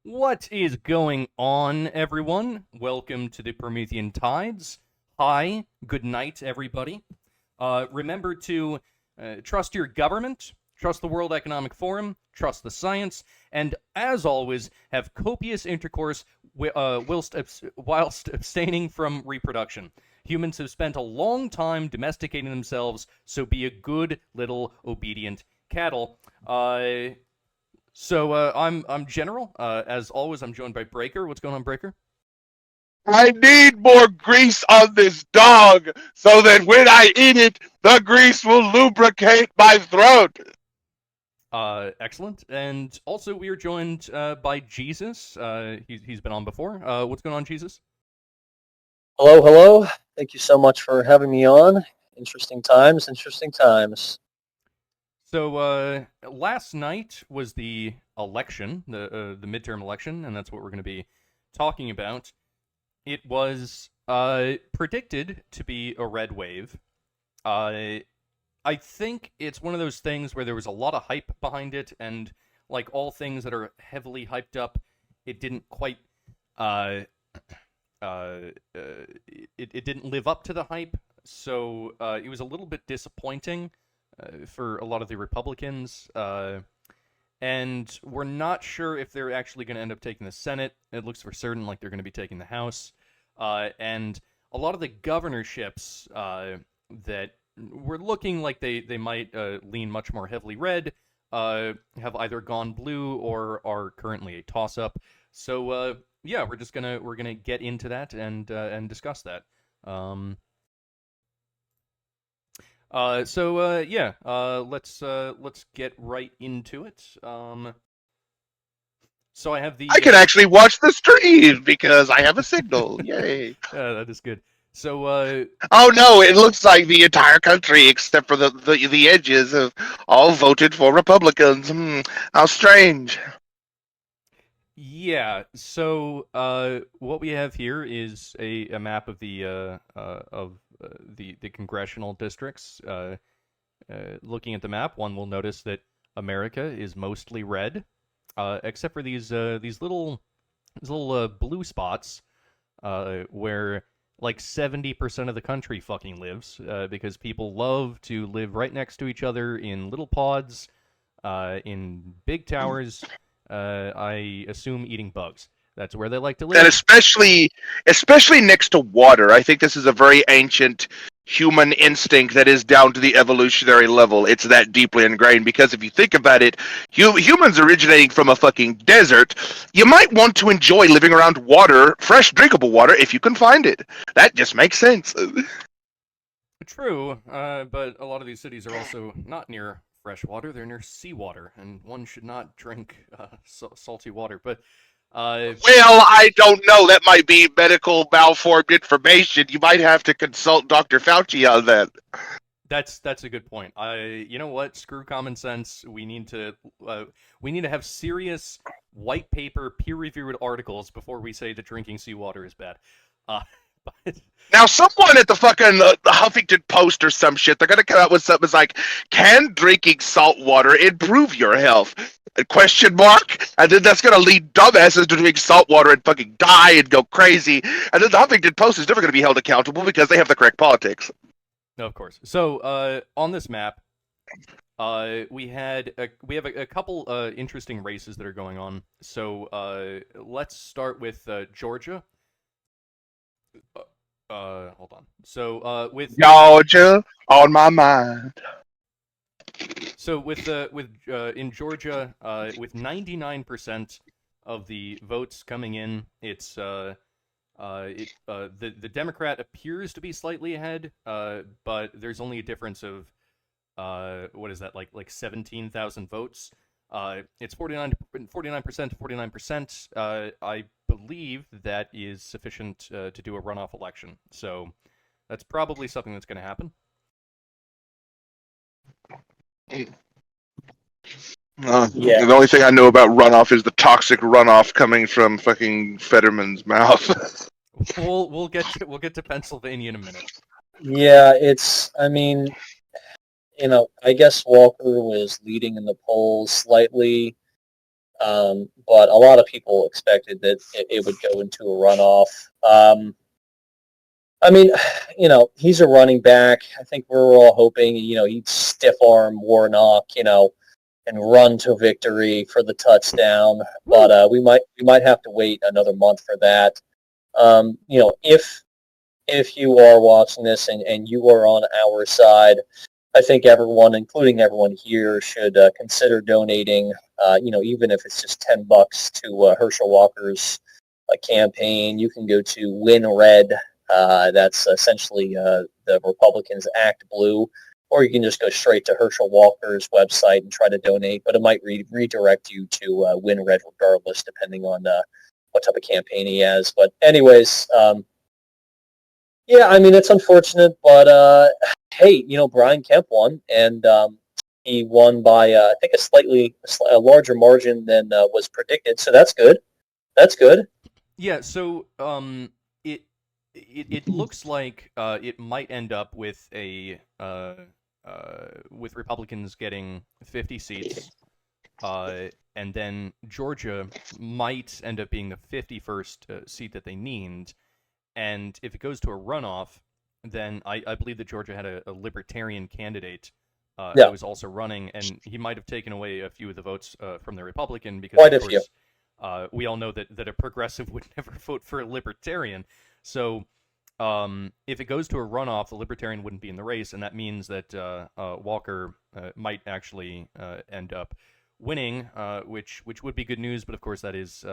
What is going on, everyone? Welcome to the Promethean Tides. Hi, good night, everybody. Remember to trust your government, trust the World Economic Forum, trust the science, and as always, have copious intercourse whilst abstaining from reproduction. Humans have spent a long time domesticating themselves, so be a good little obedient cattle. I'm General. As always, I'm joined by Brakeer. What's going on, Brakeer? I need more grease on this dog so that when I eat it, the grease will lubricate my throat. Excellent. And also, we are joined by Jesus. He's been on before. What's going on, Jesus? Hello, hello. Thank you so much for having me on. Interesting times, interesting times. So last night was the election, the midterm election, and that's what we're going to be talking about. It was predicted to be a red wave. I think it's one of those things where there was a lot of hype behind it, and like all things that are heavily hyped up, it didn't quite it didn't live up to the hype. So it was a little bit disappointing for a lot of the Republicans. And we're not sure if they're actually going to end up taking the Senate. It looks for certain like they're going to be taking the House. And a lot of the governorships that were looking like they might lean much more heavily red have either gone blue or are currently a toss-up. So yeah, we're gonna get into that and discuss that. Let's get right into it. So I have the. I can actually watch the stream because I have a signal. Yay. That is good. So Oh no, it looks like the entire country, except for the edges, have all voted for Republicans. How strange. yeah. So what we have here is a map of the congressional districts. Looking at the map, one will notice that America is mostly red, except for these little blue spots where like 70% of the country fucking lives, because people love to live right next to each other in little pods, in big towers. I assume eating bugs. That's where they like to live. And especially next to water. I think this is a very ancient human instinct that is down to the evolutionary level. It's that deeply ingrained because if you think about it, humans originating from a fucking desert, you might want to enjoy living around water, fresh drinkable water, if you can find it. That just makes sense. True, but a lot of these cities are also not near fresh water. They're near seawater, and one should not drink salty water. But Well, I don't know. That might be medical malformed information. You might have to consult Dr. Fauci on that. that's a good point. You know what? Screw common sense. We need to have serious white paper, peer-reviewed articles before we say that drinking seawater is bad. But Now, someone at the fucking the Huffington Post or some shit, they're gonna come out with something that's like, "Can drinking salt water improve your health?" A question mark, and then that's gonna lead dumbasses to drink salt water and fucking die and go crazy. And then the Huffington Post is never gonna be held accountable because they have the correct politics. no, of course. So on this map, we have a couple interesting races that are going on. So let's start with Georgia. Hold on. So with Georgia on my mind. in Georgia, with 99% of the votes coming in, it's the Democrat appears to be slightly ahead, but there's only a difference of what is that, like 17,000 votes. It's 49% to 49%. I believe that is sufficient to do a runoff election. So that's probably something that's going to happen. Yeah. The only thing I know about runoff is the toxic runoff coming from fucking Fetterman's mouth. We'll get to Pennsylvania in a minute. Yeah, I guess Walker was leading in the polls slightly. but a lot of people expected that it would go into a runoff. I mean, he's a running back. I think we're all hoping, he'd stiff arm Warnock, and run to victory for the touchdown. But we might have to wait another month for that. If you are watching this and you are on our side, I think everyone, including everyone here, should consider donating. Even if it's just $10 to Herschel Walker's campaign. You can go to WinRed. That's essentially the Republicans Act Blue, or you can just go straight to Herschel Walker's website and try to donate. But it might redirect you to WinRed regardless, depending on what type of campaign he has. But anyways. Yeah, I mean, it's unfortunate, but hey, Brian Kemp won, and he won by, I think, a larger margin than was predicted, so that's good. That's good. Yeah, so it looks like it might end up with with Republicans getting 50 seats, and then Georgia might end up being the 51st seat that they need. And if it goes to a runoff, then I believe that Georgia had a libertarian candidate that was also running, and he might have taken away a few of the votes from the Republican because, Quite of a few. course, we all know that a progressive would never vote for a libertarian. So if it goes to a runoff, the libertarian wouldn't be in the race, and that means that Walker might actually end up winning, which would be good news, but of course that is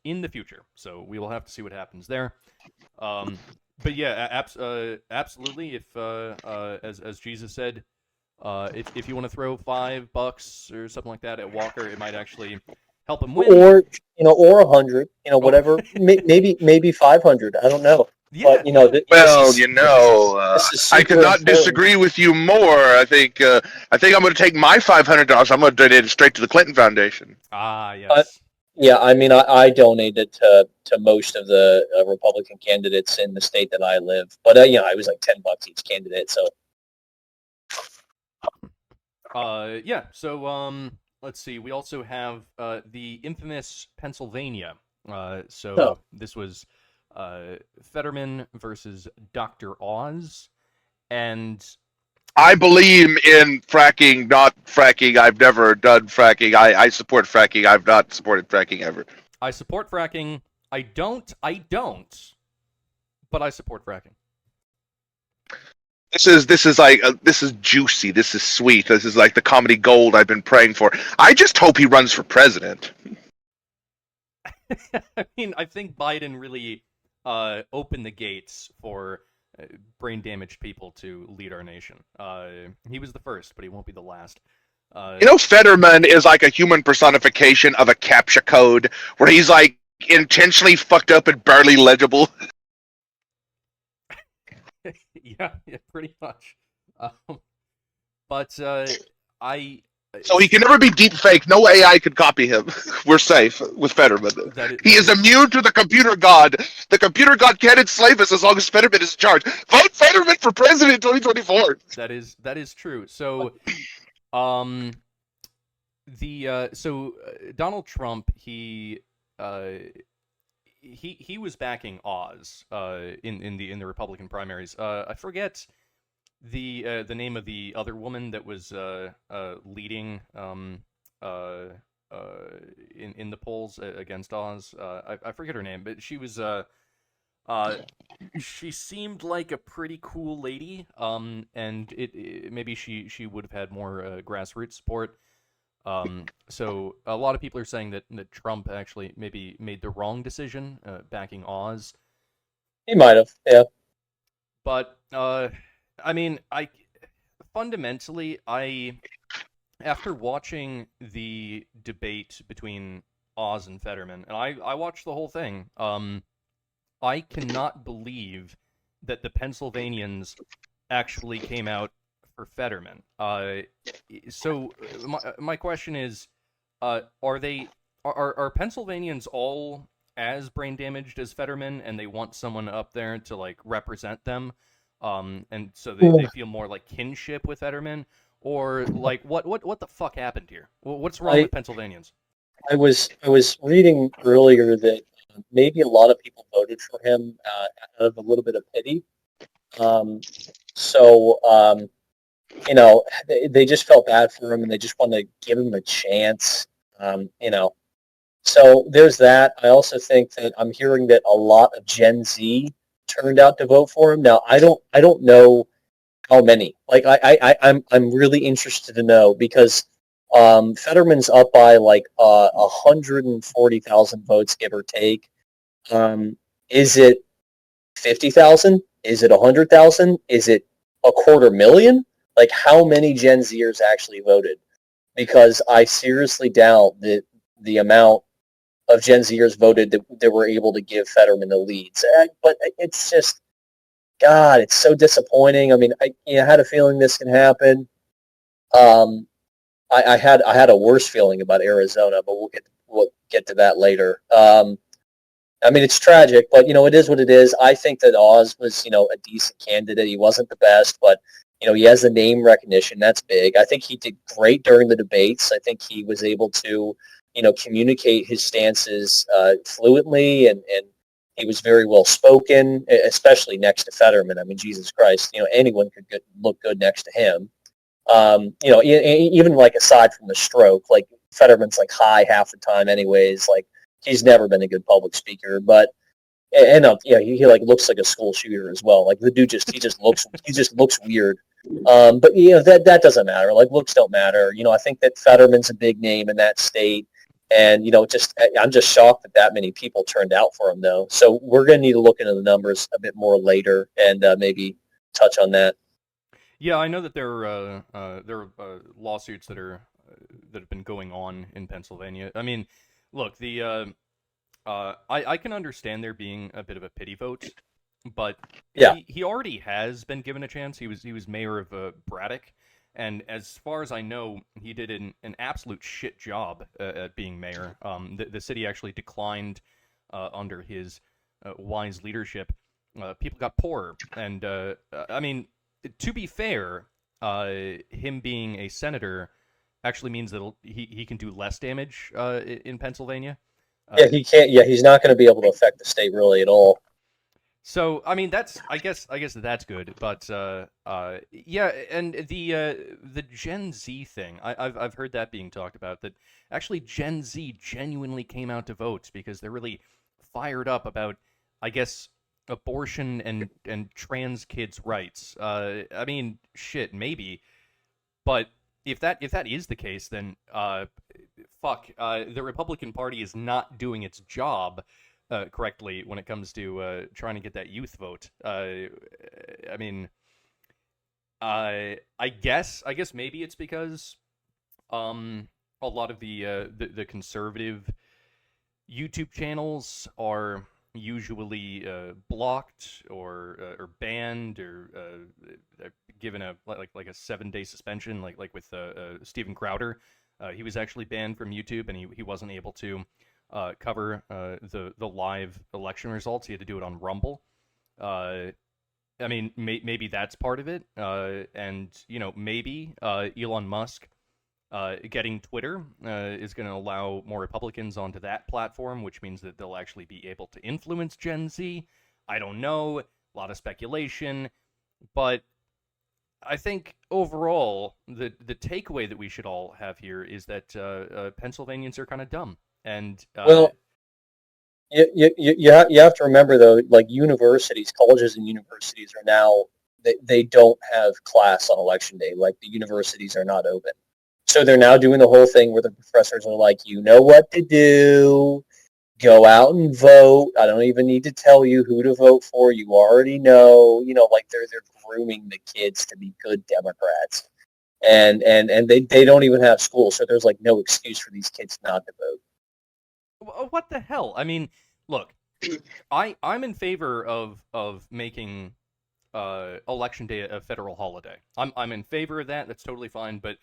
in the future, so we will have to see what happens there. But yeah, absolutely. If as Jesus said, if you want to throw $5 or something like that at Walker, it might actually help him win. Or 100, whatever, maybe 500. I don't know. Yeah. But I could not disagree with you more. I think I'm going to take my $500. I'm going to donate it straight to the Clinton Foundation. Ah, yes. Yeah, I mean, I donated to most of the Republican candidates in the state that I live, but it was like $10 each candidate. So. Yeah. So let's see. We also have the infamous Pennsylvania. This was Fetterman versus Dr. Oz, and I believe in fracking, not fracking. I've never done fracking. I support fracking. I've not supported fracking ever. I support fracking. I don't, but I support fracking. This is juicy. This is sweet. This is like the comedy gold I've been praying for. I just hope he runs for president. I mean, I think Biden really opened the gates for brain damaged people to lead our nation. He was the first, but he won't be the last. Fetterman is like a human personification of a CAPTCHA code, where he's like intentionally fucked up and barely legible. yeah, pretty much. So he can never be deep fake. No AI could copy him. We're safe with Fetterman. He is immune to the computer god. The computer god can't enslave us as long as Fetterman is in charge. Vote Fetterman for president in 2024. That is true. So, Donald Trump, he was backing Oz in the Republican primaries. I forget the name of the other woman that was leading in the polls against Oz. I forget her name, but she was she seemed like a pretty cool lady. And maybe she would have had more grassroots support. So a lot of people are saying that Trump actually maybe made the wrong decision backing Oz. He might have, yeah. But I mean, fundamentally, after watching the debate between Oz and Fetterman, and I watched the whole thing, I cannot believe that the Pennsylvanians actually came out for Fetterman. So my question is, are Pennsylvanians all as brain damaged as Fetterman, and they want someone up there to like represent them? And so they feel more like kinship with Fetterman, or like what the fuck happened here? What's wrong with Pennsylvanians? I was reading earlier that maybe a lot of people voted for him out of a little bit of pity. Um, so they just felt bad for him and they just wanted to give him a chance. So there's that. I also think that I'm hearing that a lot of Gen Z turned out to vote for him. Now I don't know how many. Like I'm really interested to know because Fetterman's up by like 140,000 votes, give or take. Is it 50,000? Is it 100,000? Is it 250,000? Like how many Gen Zers actually voted? Because I seriously doubt that the amount of Gen Zers voted that were able to give Fetterman the leads. But it's just, God, it's so disappointing. I mean, I had a feeling this can happen. I had a worse feeling about Arizona, but we'll get to that later. I mean, it's tragic, but it is what it is. I think that Oz was a decent candidate. He wasn't the best, but he has the name recognition. That's big. I think he did great during the debates. I think he was able to communicate his stances fluently, and he was very well spoken, especially next to Fetterman. I mean, Jesus Christ, anyone could look good next to him. Even like aside from the stroke, like Fetterman's like high half the time, anyways. Like he's never been a good public speaker, but he like looks like a school shooter as well. Like the dude he just looks weird. But that doesn't matter. Like looks don't matter. I think that Fetterman's a big name in that state. And I'm just shocked that many people turned out for him, though. So we're going to need to look into the numbers a bit more later and maybe touch on that. Yeah, I know that there are lawsuits that have been going on in Pennsylvania. I mean, look, I can understand there being a bit of a pity vote, but Yeah. he already has been given a chance. He was mayor of Braddock, and as far as I know, he did an absolute shit job at being mayor. The city actually declined under his wise leadership. People got poorer, and I mean, to be fair, him being a senator actually means that he can do less damage in Pennsylvania. Yeah, he can't. Yeah, he's not going to be able to affect the state really at all. So I mean that's I guess that's good, but yeah, and the Gen Z thing, I've heard that being talked about, that actually Gen Z genuinely came out to vote because they're really fired up about, I guess, abortion and trans kids' rights. I mean, shit, maybe, but if that is the case, then fuck, the Republican Party is not doing its job correctly when it comes to trying to get that youth vote. I mean, I guess maybe it's because a lot of the conservative YouTube channels are usually blocked or banned or given a like a 7-day suspension, like with Steven Crowder. He was actually banned from YouTube, and he wasn't able to cover the live election results. He had to do it on Rumble. I mean, maybe that's part of it, and maybe Elon Musk getting Twitter is going to allow more Republicans onto that platform, which means that they'll actually be able to influence Gen Z. I don't know, a lot of speculation, but I think overall the takeaway that we should all have here is that Pennsylvanians are kind of dumb, and Well, you have to remember though, like colleges and universities are now they don't have class on election day. Like the universities are not open. So they're now doing the whole thing where the professors are like, you know what to do. Go out and vote. I don't even need to tell you who to vote for. You already know. Like they're grooming the kids to be good Democrats. And they don't even have school, so there's like no excuse for these kids not to vote. what the hell? I mean, look, I'm in favor of making election day a federal holiday. I'm in favor of that. That's totally fine. But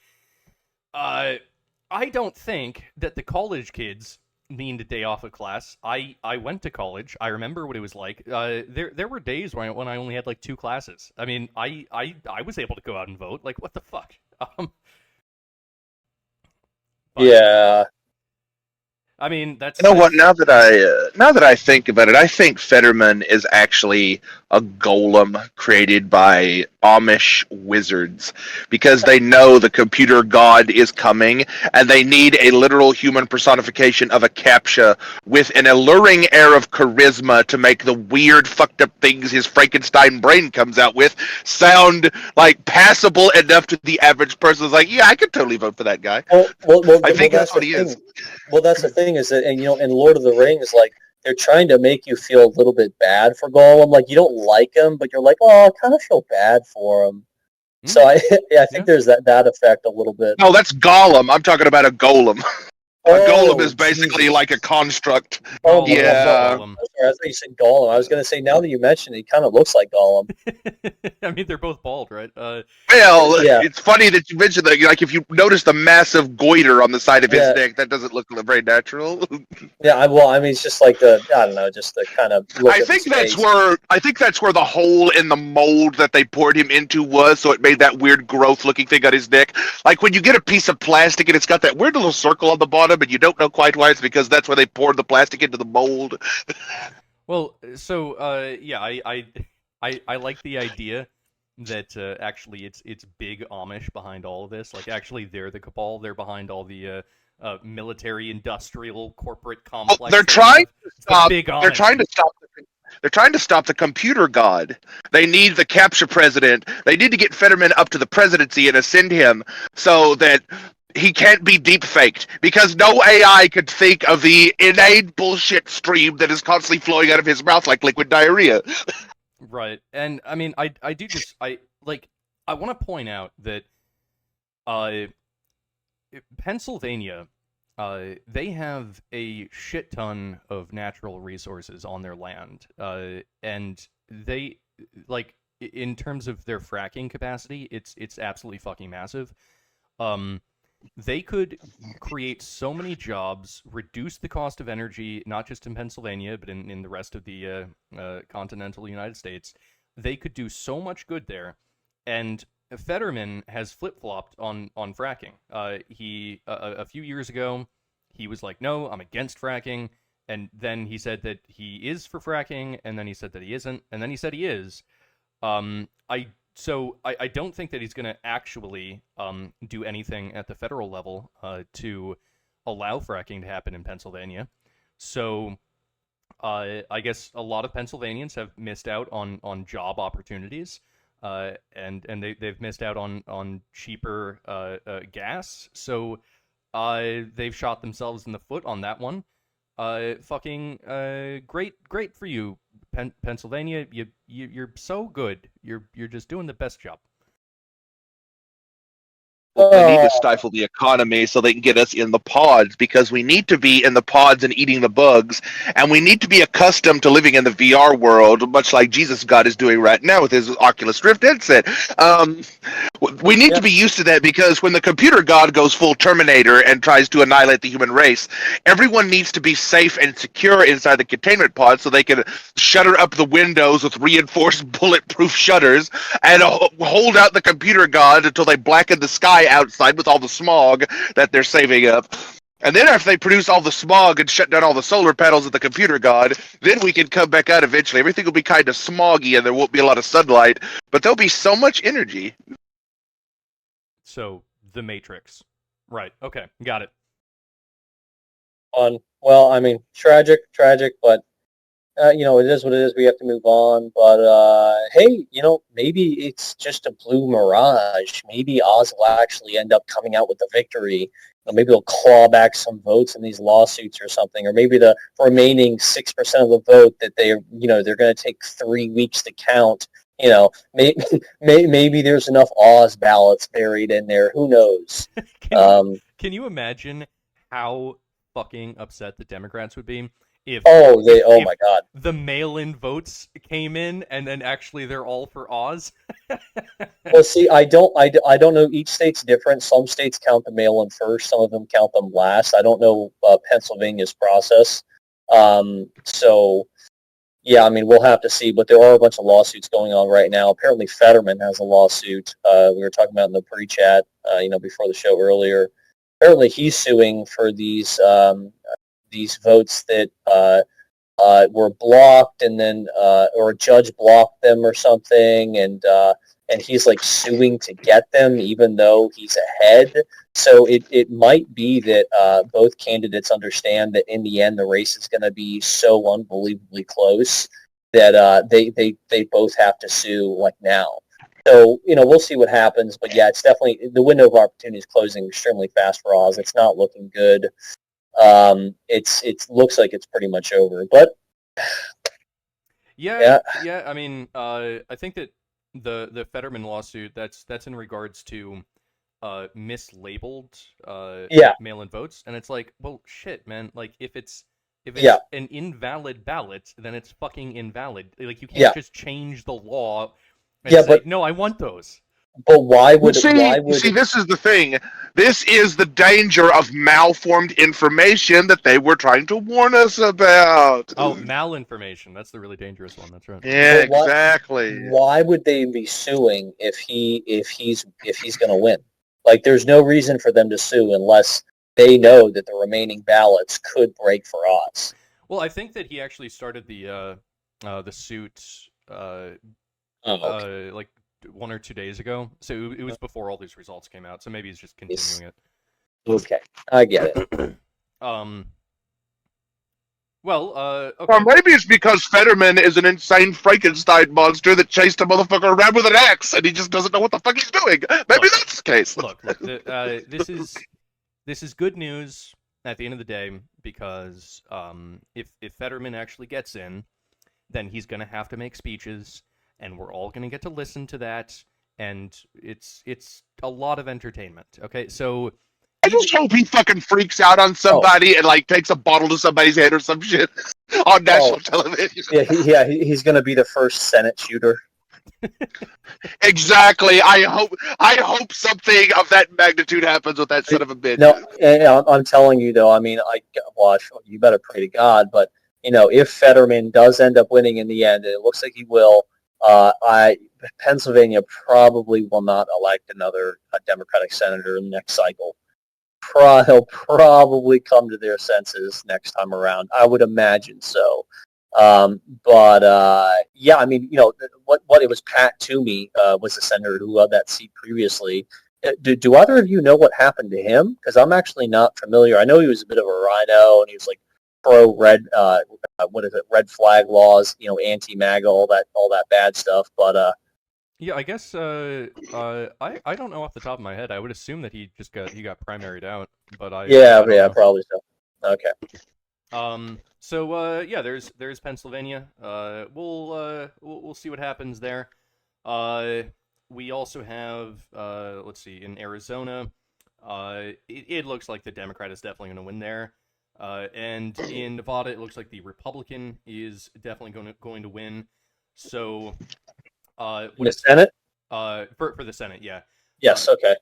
I don't think that the college kids need a day off of class. I went to college. I remember what it was like. There were days when I only had like 2 classes. I mean, I was able to go out and vote. Like, what the fuck? But Yeah. I mean, that's You know what? Now that I think about it, I think Fetterman is actually a golem created by Amish wizards because they know the computer god is coming, and they need a literal human personification of a captcha with an alluring air of charisma to make the weird, fucked up things his Frankenstein brain comes out with sound like passable enough to the average person. It's like, yeah, I could totally vote for that guy. I think that's what he is. Well, that's the thing is that, and in Lord of the Rings, like they're trying to make you feel a little bit bad for Gollum. Like you don't like him, but you're like, oh, I kind of feel bad for him. So I think there's that effect a little bit. No, that's Gollum. I'm talking about a golem. A golem is Jesus. basically like a construct. Oh, Yeah. Gollum. I thought you said Gollum. I was going to say, now that you mentioned it, he kind of looks like Gollum. I mean, they're both bald, right? Well, Yeah. it's funny that you mentioned that. Like, if you notice the massive goiter on the side of his Yeah. neck, that doesn't look very natural. Yeah, I mean, it's just like I don't know, just the kind of look I of think his that's face. where the hole in the mold that they poured him into was, so it made that weird growth-looking thing on his neck. Like when you get a piece of plastic and it's got that weird little circle on the bottom, and you don't know quite why, it's because that's where they poured the plastic into the mold. Well, so yeah, I like the idea that actually it's big Amish behind all of this. Like actually, they're the cabal. They're behind all the military, industrial, corporate complex. Well, they're that we trying have. to It's the stop. big They're Amish. trying to stop. They're trying to stop the computer god. They need the capture president. They need to get Fetterman up to the presidency and ascend him so that he can't be deep faked, because no AI could think of the inane bullshit stream that is constantly flowing out of his mouth like liquid diarrhea. Right, and I mean, I do just I want to point out that Pennsylvania, they have a shit ton of natural resources on their land, and they in terms of their fracking capacity, it's absolutely fucking massive. They could create so many jobs, reduce the cost of energy, not just in Pennsylvania, but in the rest of the continental United States. They could do so much good there, and Fetterman has flip-flopped on fracking. He a few years ago, he was like, no, I'm against fracking, and then he said that he is for fracking, and then he said that he isn't, and then he said he is. I don't think that he's going to actually do anything at the federal level to allow fracking to happen in Pennsylvania. So I guess a lot of Pennsylvanians have missed out on job opportunities, and they've missed out on cheaper gas. So they've shot themselves in the foot on that one. Great for you, Pennsylvania. You're so good. You're just doing the best job. They need to stifle the economy so they can get us in the pods, because we need to be in the pods and eating the bugs, and we need to be accustomed to living in the VR world, much like JesusGod is doing right now with his Oculus Rift headset. We need to be used to that, because when the computer god goes full Terminator and tries to annihilate the human race, everyone needs to be safe and secure inside the containment pod so they can shutter up the windows with reinforced bulletproof shutters and hold out the computer god until they blacken the sky outside with all the smog that they're saving up. And then after they produce all the smog and shut down all the solar panels of the computer god, then we can come back out eventually. Everything will be kind of smoggy and there won't be a lot of sunlight, but there'll be so much energy. So, The Matrix. Right, okay, got it. Well, I mean, tragic, but it is what it is. We have to move on. But hey, maybe it's just a blue mirage. Maybe Oz will actually end up coming out with the victory. Maybe they'll claw back some votes in these lawsuits or something, or maybe the remaining 6% of the vote that they're going to take 3 weeks to count. Maybe there's enough Oz ballots buried in there. Who knows? Can you imagine how fucking upset the Democrats would be if my God, the mail-in votes came in and then actually they're all for Oz? Well, see, I don't know. Each state's different. Some states count the mail-in first. Some of them count them last. I don't know Pennsylvania's process. So, yeah, I mean, we'll have to see. But there are a bunch of lawsuits going on right now. Apparently, Fetterman has a lawsuit. We were talking about in the pre-chat, before the show earlier. Apparently, he's suing for these these votes that were blocked, and then or a judge blocked them or something, and he's like suing to get them even though he's ahead. So it might be that both candidates understand that in the end the race is going to be so unbelievably close that they both have to sue like now. So, we'll see what happens, but yeah, it's definitely, the window of opportunity is closing extremely fast for Oz. It's not looking good. It looks like it's pretty much over, but Yeah. I mean, I think that the Fetterman lawsuit, that's in regards to mislabeled mail-in votes, and it's like, well, shit, man. Like, if it's an invalid ballot, then it's fucking invalid. Like, you can't just change the law and say, no, I want those. But why would see, this is the thing. This is the danger of malformed information that they were trying to warn us about. Oh, malinformation. That's the really dangerous one. That's right. Yeah, exactly. Why would they be suing if he's going to win? Like, there's no reason for them to sue unless they know that the remaining ballots could break for Oz. Well, I think that he actually started the suit like 1 or 2 days ago. So it was before all these results came out. So maybe he's just continuing it. Okay, I get it. Well, okay. Or maybe it's because Fetterman is an insane Frankenstein monster that chased a motherfucker around with an axe, and he just doesn't know what the fuck he's doing. Maybe that's the case. Look. This is good news at the end of the day, because if Fetterman actually gets in, then he's going to have to make speeches, and we're all going to get to listen to that, and it's a lot of entertainment. Okay, so I just hope he fucking freaks out on somebody and like takes a bottle to somebody's head or some shit on national television. Yeah, he's going to be the first Senate shooter. Exactly. I hope something of that magnitude happens with that son of a bitch. No, I'm telling you though. I mean, you better pray to God. But if Fetterman does end up winning in the end, and it looks like he will, Pennsylvania probably will not elect another Democratic senator in the next cycle. He'll probably come to their senses next time around. I would imagine so. Yeah, I mean, what it was Pat Toomey was the senator who held that seat previously. Do either of you know what happened to him? Because I'm actually not familiar. I know he was a bit of a rhino, and he was like pro-red, red flag laws, anti-MAGA, all that bad stuff. But yeah, I guess I don't know off the top of my head. I would assume that he got primaried out, but I don't know. Probably so. Okay. So yeah, there's Pennsylvania. We'll see what happens there. We also have let's see, in Arizona. It looks like the Democrat is definitely going to win there. And in Nevada, it looks like the Republican is definitely going to win. So the Senate? For the Senate, yeah. Yes. Okay.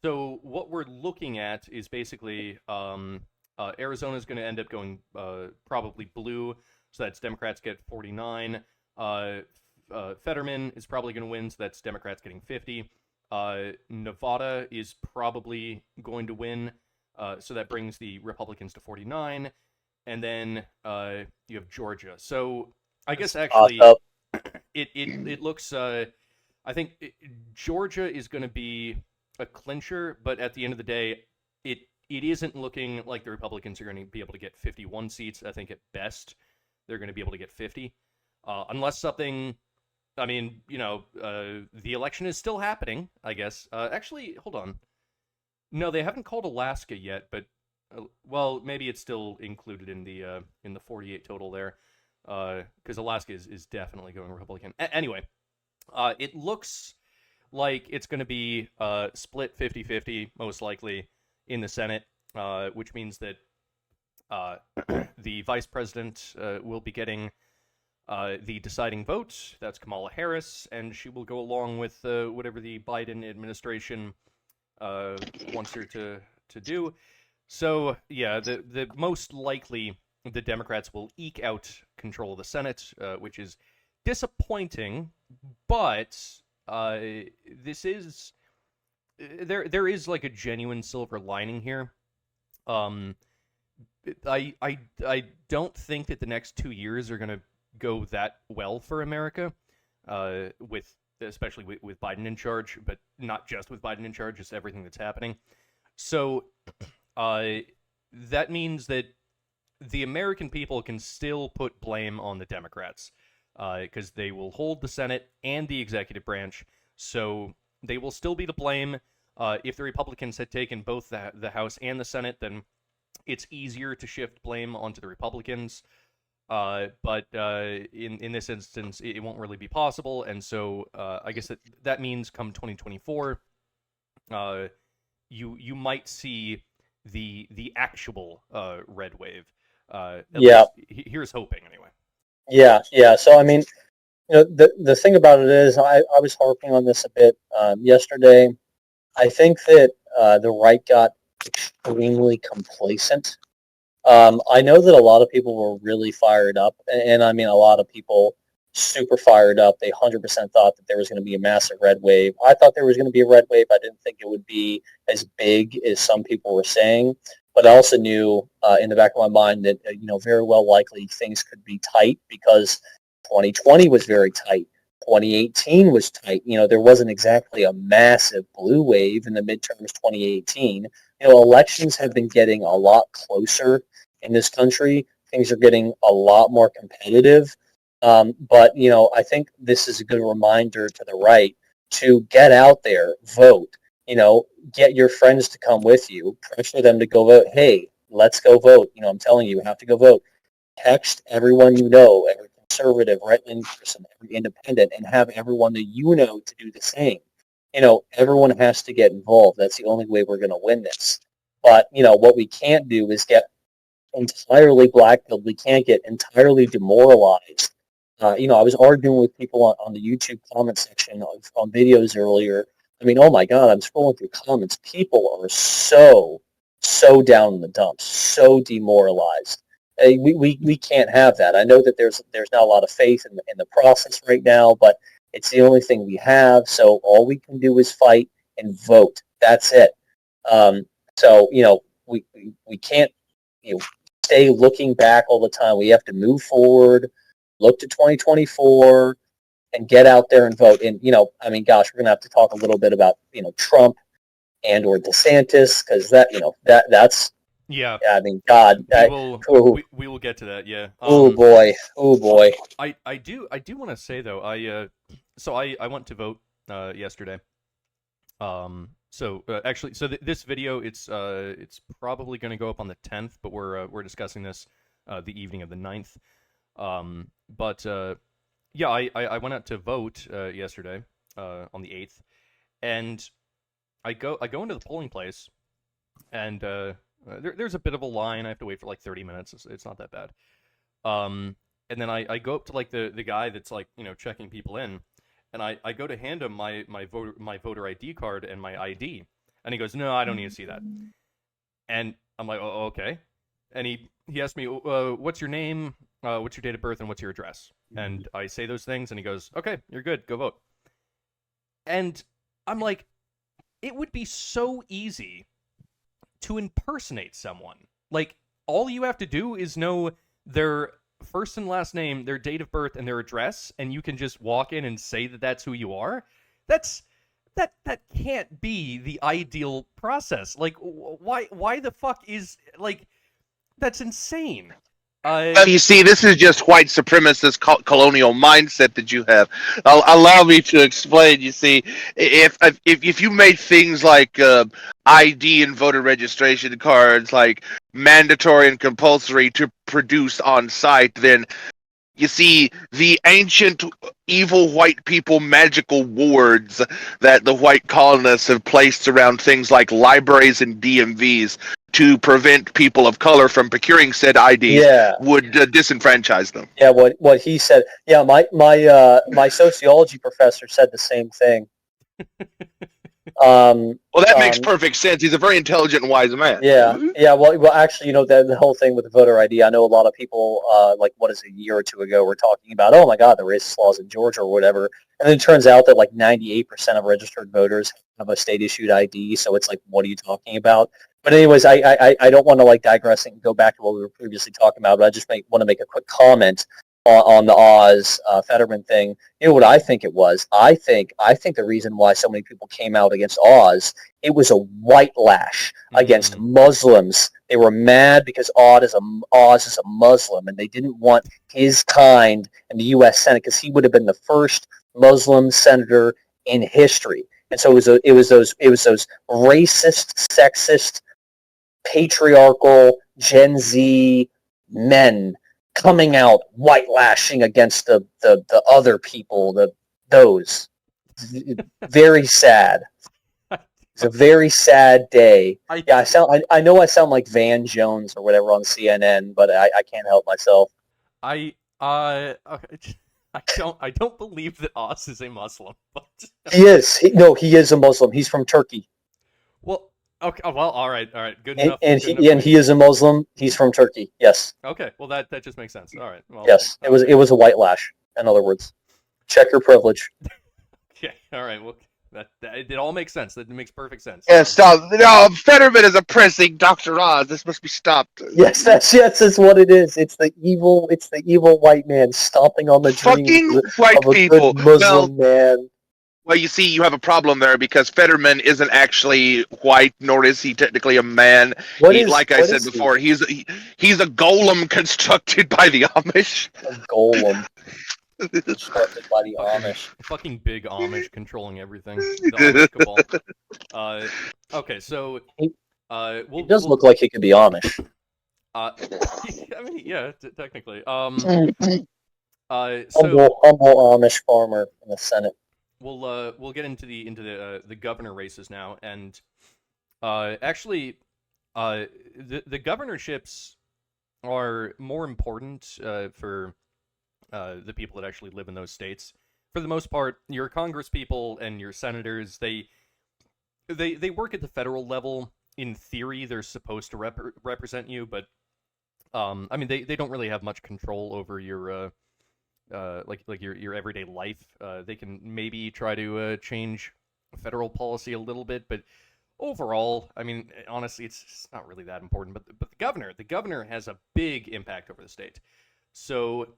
So what we're looking at is basically Arizona is going to end up going probably blue, so that's Democrats get 49. Fetterman is probably going to win, so that's Democrats getting 50. Nevada is probably going to win, so that brings the Republicans to 49. And then you have Georgia. So I guess actually it looks. I think Georgia is going to be a clincher, but at the end of the day, it isn't looking like the Republicans are going to be able to get 51 seats. I think at best they're going to be able to get 50, unless something. I mean, the election is still happening, I guess. Actually, hold on. No, they haven't called Alaska yet, but well, maybe it's still included in the 48 total there, because Alaska is definitely going Republican. Anyway, it looks like it's going to be split 50-50, most likely, in the Senate, which means that the vice president will be getting the deciding vote. That's Kamala Harris, and she will go along with whatever the Biden administration wants her to do. So, yeah, the most likely the Democrats will eke out control of the Senate, which is disappointing, but this is there is like a genuine silver lining here. I don't think that the next 2 years are going to go that well for America, especially with Biden in charge, but not just with Biden in charge, just everything that's happening. So that means that the American people can still put blame on the Democrats because they will hold the Senate and the executive branch, so they will still be to blame. If the Republicans had taken both the House and the Senate, then it's easier to shift blame onto the Republicans. But in this instance, it won't really be possible, and so I guess that means come 2024, you might see the actual red wave. At least, here's hoping anyway. Yeah. So I mean, the thing about it is, I was harping on this a bit yesterday. I think that the right got extremely complacent. I know that a lot of people were really fired up, and I mean a lot of people super fired up. They 100% thought that there was going to be a massive red wave. I thought there was going to be a red wave. I didn't think it would be as big as some people were saying, but I also knew in the back of my mind that very well likely things could be tight because 2020 was very tight. 2018 was tight. There wasn't exactly a massive blue wave in the midterms 2018. Elections have been getting a lot closer in this country. Things are getting a lot more competitive. But I think this is a good reminder to the right to get out there, vote, get your friends to come with you, pressure them to go vote. Hey, let's go vote. I'm telling you, you have to go vote. Text everyone you know, every conservative, right-wing person, every independent, and have everyone that to do the same. Everyone has to get involved. That's the only way we're going to win this. But, what we can't do is get entirely blackpilled. We can't get entirely demoralized. I was arguing with people on the YouTube comment section on videos earlier. I mean, oh my God, I'm scrolling through comments. People are so down in the dumps, so demoralized. We can't have that. I know that there's not a lot of faith in the process right now, but it's the only thing we have. So all we can do is fight and vote. That's it. So we can't stay looking back all the time. We have to move forward, look to 2024, and get out there and vote. And gosh, we're gonna have to talk a little bit about Trump and or DeSantis because that's. Yeah. I mean, God. We will get to that. Yeah. Oh boy. I do want to say though, I went to vote yesterday. Actually, this video it's probably going to go up on the 10th, but we're discussing this the evening of the 9th. I went out to vote yesterday on the 8th, and I go into the polling place, and there's a bit of a line. I have to wait for like 30 minutes. It's not that bad. And then I go up to like the guy that's like checking people in, and I go to hand him my voter ID card and my ID, and he goes, "No, I don't need to see that." And I'm like, "Oh, okay." And he asked me, "What's your name? What's your date of birth, and what's your address?" And I say those things, and he goes, "Okay, you're good. Go vote." And I'm like, it would be so easy to impersonate someone. Like, all you have to do is know their first and last name, their date of birth, and their address, and you can just walk in and say that that's who you are. That can't be the ideal process. Like, why the fuck is, like, that's insane. Well, you see, this is just white supremacist colonial mindset that you have. Allow me to explain. You see, if you made things like ID and voter registration cards like mandatory and compulsory to produce on site, then you see the ancient evil white people magical wards that the white colonists have placed around things like libraries and DMVs to prevent people of color from procuring said IDs would disenfranchise them. Yeah, what he said. Yeah, my sociology professor said the same thing. Well, that makes perfect sense. He's a very intelligent and wise man. Yeah. Well, actually, the whole thing with the voter ID. I know a lot of people, a year or two ago, were talking about, oh my God, the racist laws in Georgia or whatever, and then it turns out that like 98% of registered voters have a state issued ID. So it's like, what are you talking about? But anyways, I don't want to like digress and go back to what we were previously talking about, but I just want to make a quick comment on the Oz Fetterman thing. You know what I think it was? I think the reason why so many people came out against Oz, it was a white lash against Muslims. They were mad because Oz is a Muslim, and they didn't want his kind in the U.S. Senate because he would have been the first Muslim senator in history. And so it was those racist, sexist, patriarchal Gen Z men coming out white lashing against the other people, those. Very sad. It's a very sad day. I know I sound like Van Jones or whatever on CNN, but I can't help myself. Okay. I don't believe that Oz is a Muslim, but he is. He is a Muslim. He's from Turkey. Well, okay. Well, all right. Good enough. And he is a Muslim. He's from Turkey. Yes. Okay. Well, that just makes sense. All right. Well, yes. It was a white lash. In other words, check your privilege. Okay. All right. Well, it all makes sense. That makes perfect sense. Yeah, stop. No, Fetterman is oppressing Dr. Oz. This must be stopped. Yes, that's what it is. It's the evil white man stomping on the fucking white of a people. Good Muslim man. Well, you see, you have a problem there because Fetterman isn't actually white, nor is he technically a man. Like I said before, he's a golem constructed by the Amish. A golem. Constructed by the Amish. Fucking big Amish controlling everything. The Amish cabal. Okay, so he does look like he could be Amish. I mean, yeah, technically. Humble Amish farmer in the Senate. We'll get into the governor races now, and actually, the governorships are more important for the people that actually live in those states. For the most part, your Congress people and your senators, they work at the federal level. In theory, they're supposed to represent you, but I mean, they don't really have much control over your like your everyday life. They can maybe try to change federal policy a little bit, but overall, I mean, honestly, it's not really that important. But the governor has a big impact over the state. So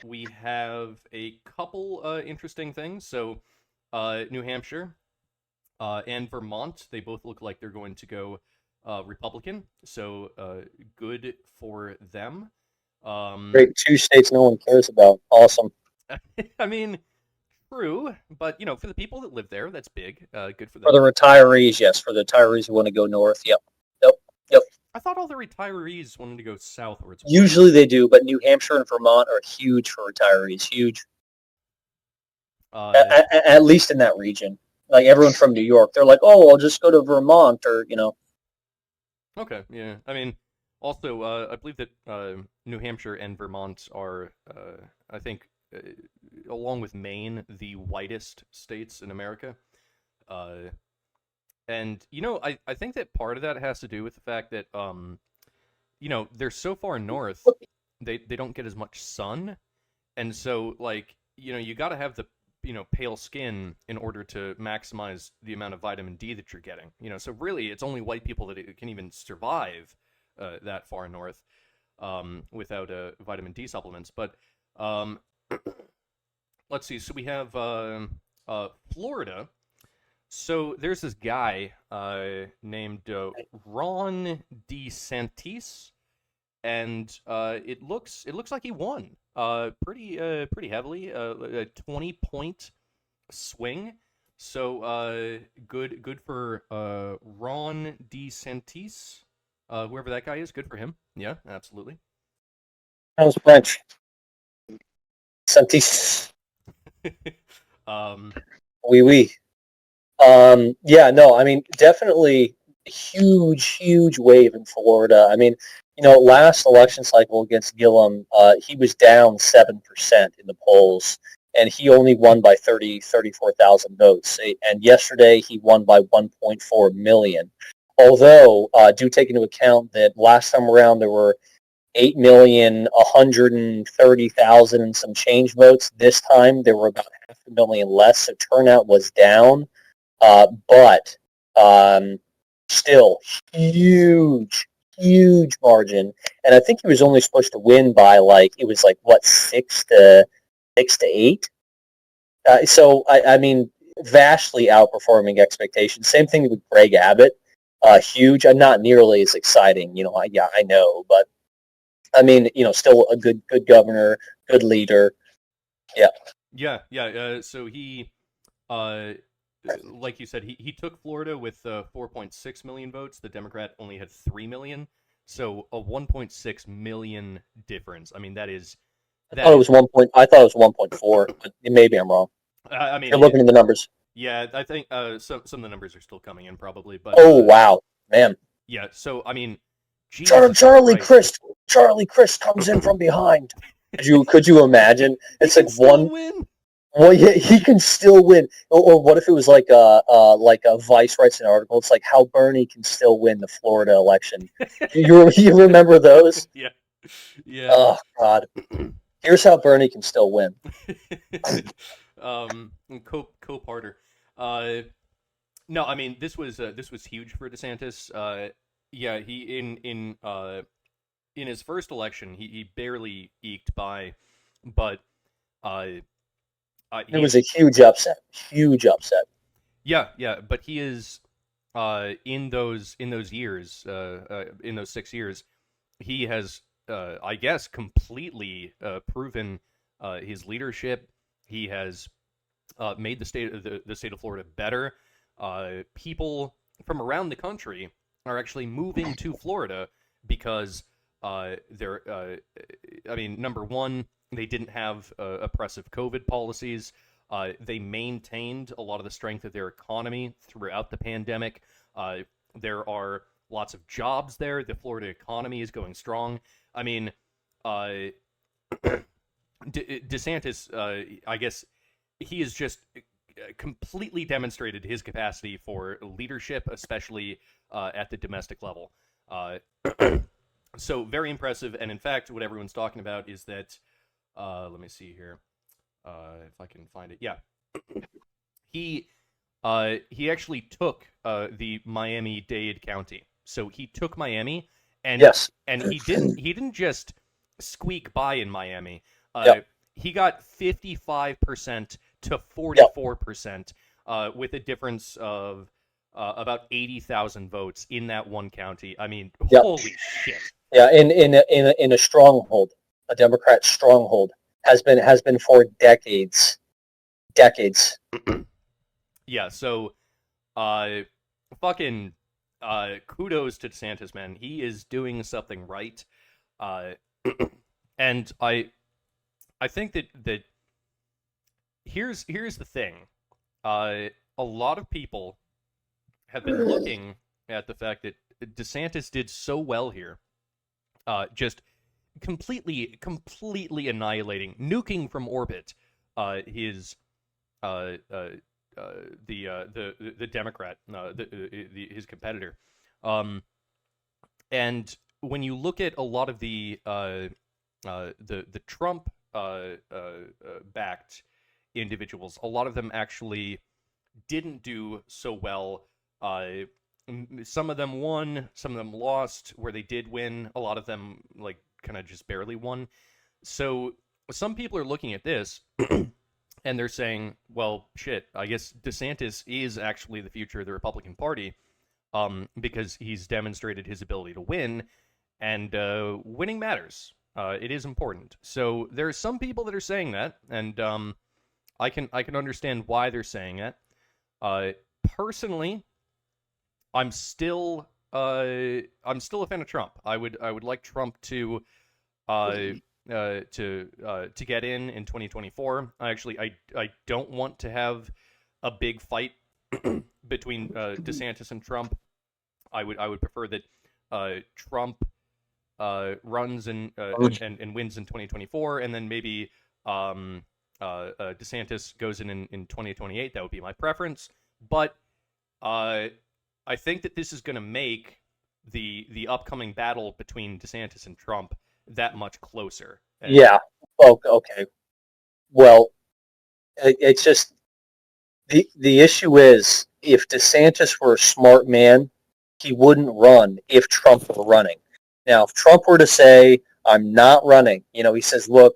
we have a couple interesting things. So New Hampshire and Vermont, they both look like they're going to go Republican. So good for them. Great, 2 states no one cares about. Awesome. I mean, true, but for the people that live there, that's big. Good for them. For the retirees, yes. For the retirees who want to go north, yep. I thought all the retirees wanted to go southwards. Usually they do, but New Hampshire and Vermont are huge for retirees. Huge. At least in that region. Like everyone from New York, they're like, "Oh, I'll just go to Vermont," or Okay, yeah. I mean, also, I believe that New Hampshire and Vermont are, I think, along with Maine, the whitest states in America. And, I think that part of that has to do with the fact that, they're so far north, they don't get as much sun. And so, like, you got to have the, pale skin in order to maximize the amount of vitamin D that you're getting. So really, it's only white people that can even survive that far north without vitamin D supplements. But let's see. So we have Florida. So there's this guy named Ron DeSantis, and it looks like he won pretty heavily, a 20-point swing. So good for Ron DeSantis, whoever that guy is. Good for him. Yeah, absolutely. Sounds French. Santis. Oui, oui. Yeah, no, I mean, definitely huge wave in Florida. I mean, last election cycle against Gillum, he was down 7% in the polls, and he only won by 34,000 votes. And yesterday, he won by 1.4 million. Although, do take into account that last time around, there were 8,130,000 and some change votes. This time, there were about 500,000 less, so turnout was down. But still huge margin. And I think he was only supposed to win by what, 6 to 8. So I mean, vastly outperforming expectations. Same thing with Greg Abbott. Huge. Not nearly as exciting. I know, but I mean, still a good governor, good leader. Yeah. Yeah. So he, like you said, he took Florida with 4.6 million votes. The Democrat only had 3 million. So a 1.6 million difference. I mean, that is. I thought it was 1.4, but maybe I'm wrong. I mean, you're looking at the numbers. Yeah, I think some of the numbers are still coming in probably, but wow, man. Yeah, so I mean, Charlie Crist comes in from behind. Could you imagine? It's he like can still win. Well, yeah, he can still win. Or what if it was like a Vice writes an article? It's like how Bernie can still win the Florida election. You remember those? Yeah. Oh God. Here's how Bernie can still win. Co-parter. No, I mean this was huge for DeSantis. Yeah, he in his first election he barely eked by, but it was a huge upset. Huge upset. Yeah, but he is in those years, in those 6 years, he has I guess completely proven his leadership. He has made the state of Florida better. People from around the country are actually moving to Florida because they're. I mean, number one, they didn't have oppressive COVID policies. They maintained a lot of the strength of their economy throughout the pandemic. There are lots of jobs there. The Florida economy is going strong. I mean, DeSantis, I guess he has just completely demonstrated his capacity for leadership, especially at the domestic level. So very impressive. And in fact, what everyone's talking about is that, let me see here, if I can find it. Yeah, he actually took the Miami-Dade County. So he took Miami, and yes, and he didn't just squeak by in Miami. Yep. He got 55% to 44%, with a difference of about 80,000 votes in that one county. I mean, holy shit! Yeah, in a stronghold, a Democrat stronghold has been for decades. Yeah, so fucking kudos to DeSantis, man. He is doing something right. And I think that here's the thing. A lot of people have been looking at the fact that DeSantis did so well here. Just completely annihilating, nuking from orbit his the Democrat, his competitor, and when you look at a lot of the Trump backed individuals, a lot of them actually didn't do so well. Some of them won, some of them lost. Where they did win, a lot of them like kind of just barely won. So some people are looking at this and they're saying, well, shit, I guess DeSantis is actually the future of the Republican Party, because he's demonstrated his ability to win, and winning matters. It is important. So there are some people that are saying that, and I can understand why they're saying that. Personally, I'm still a fan of Trump. I would like Trump to get in 2024. I don't want to have a big fight between DeSantis and Trump. I would prefer that Trump runs and wins in 2024, and then maybe DeSantis goes in 2028. That would be my preference. But I think that this is going to make the upcoming battle between DeSantis and Trump that much closer. And yeah. Oh, okay. Well, it's just the issue is if DeSantis were a smart man, he wouldn't run if Trump were running. Now, if Trump were to say, I'm not running, he says, look,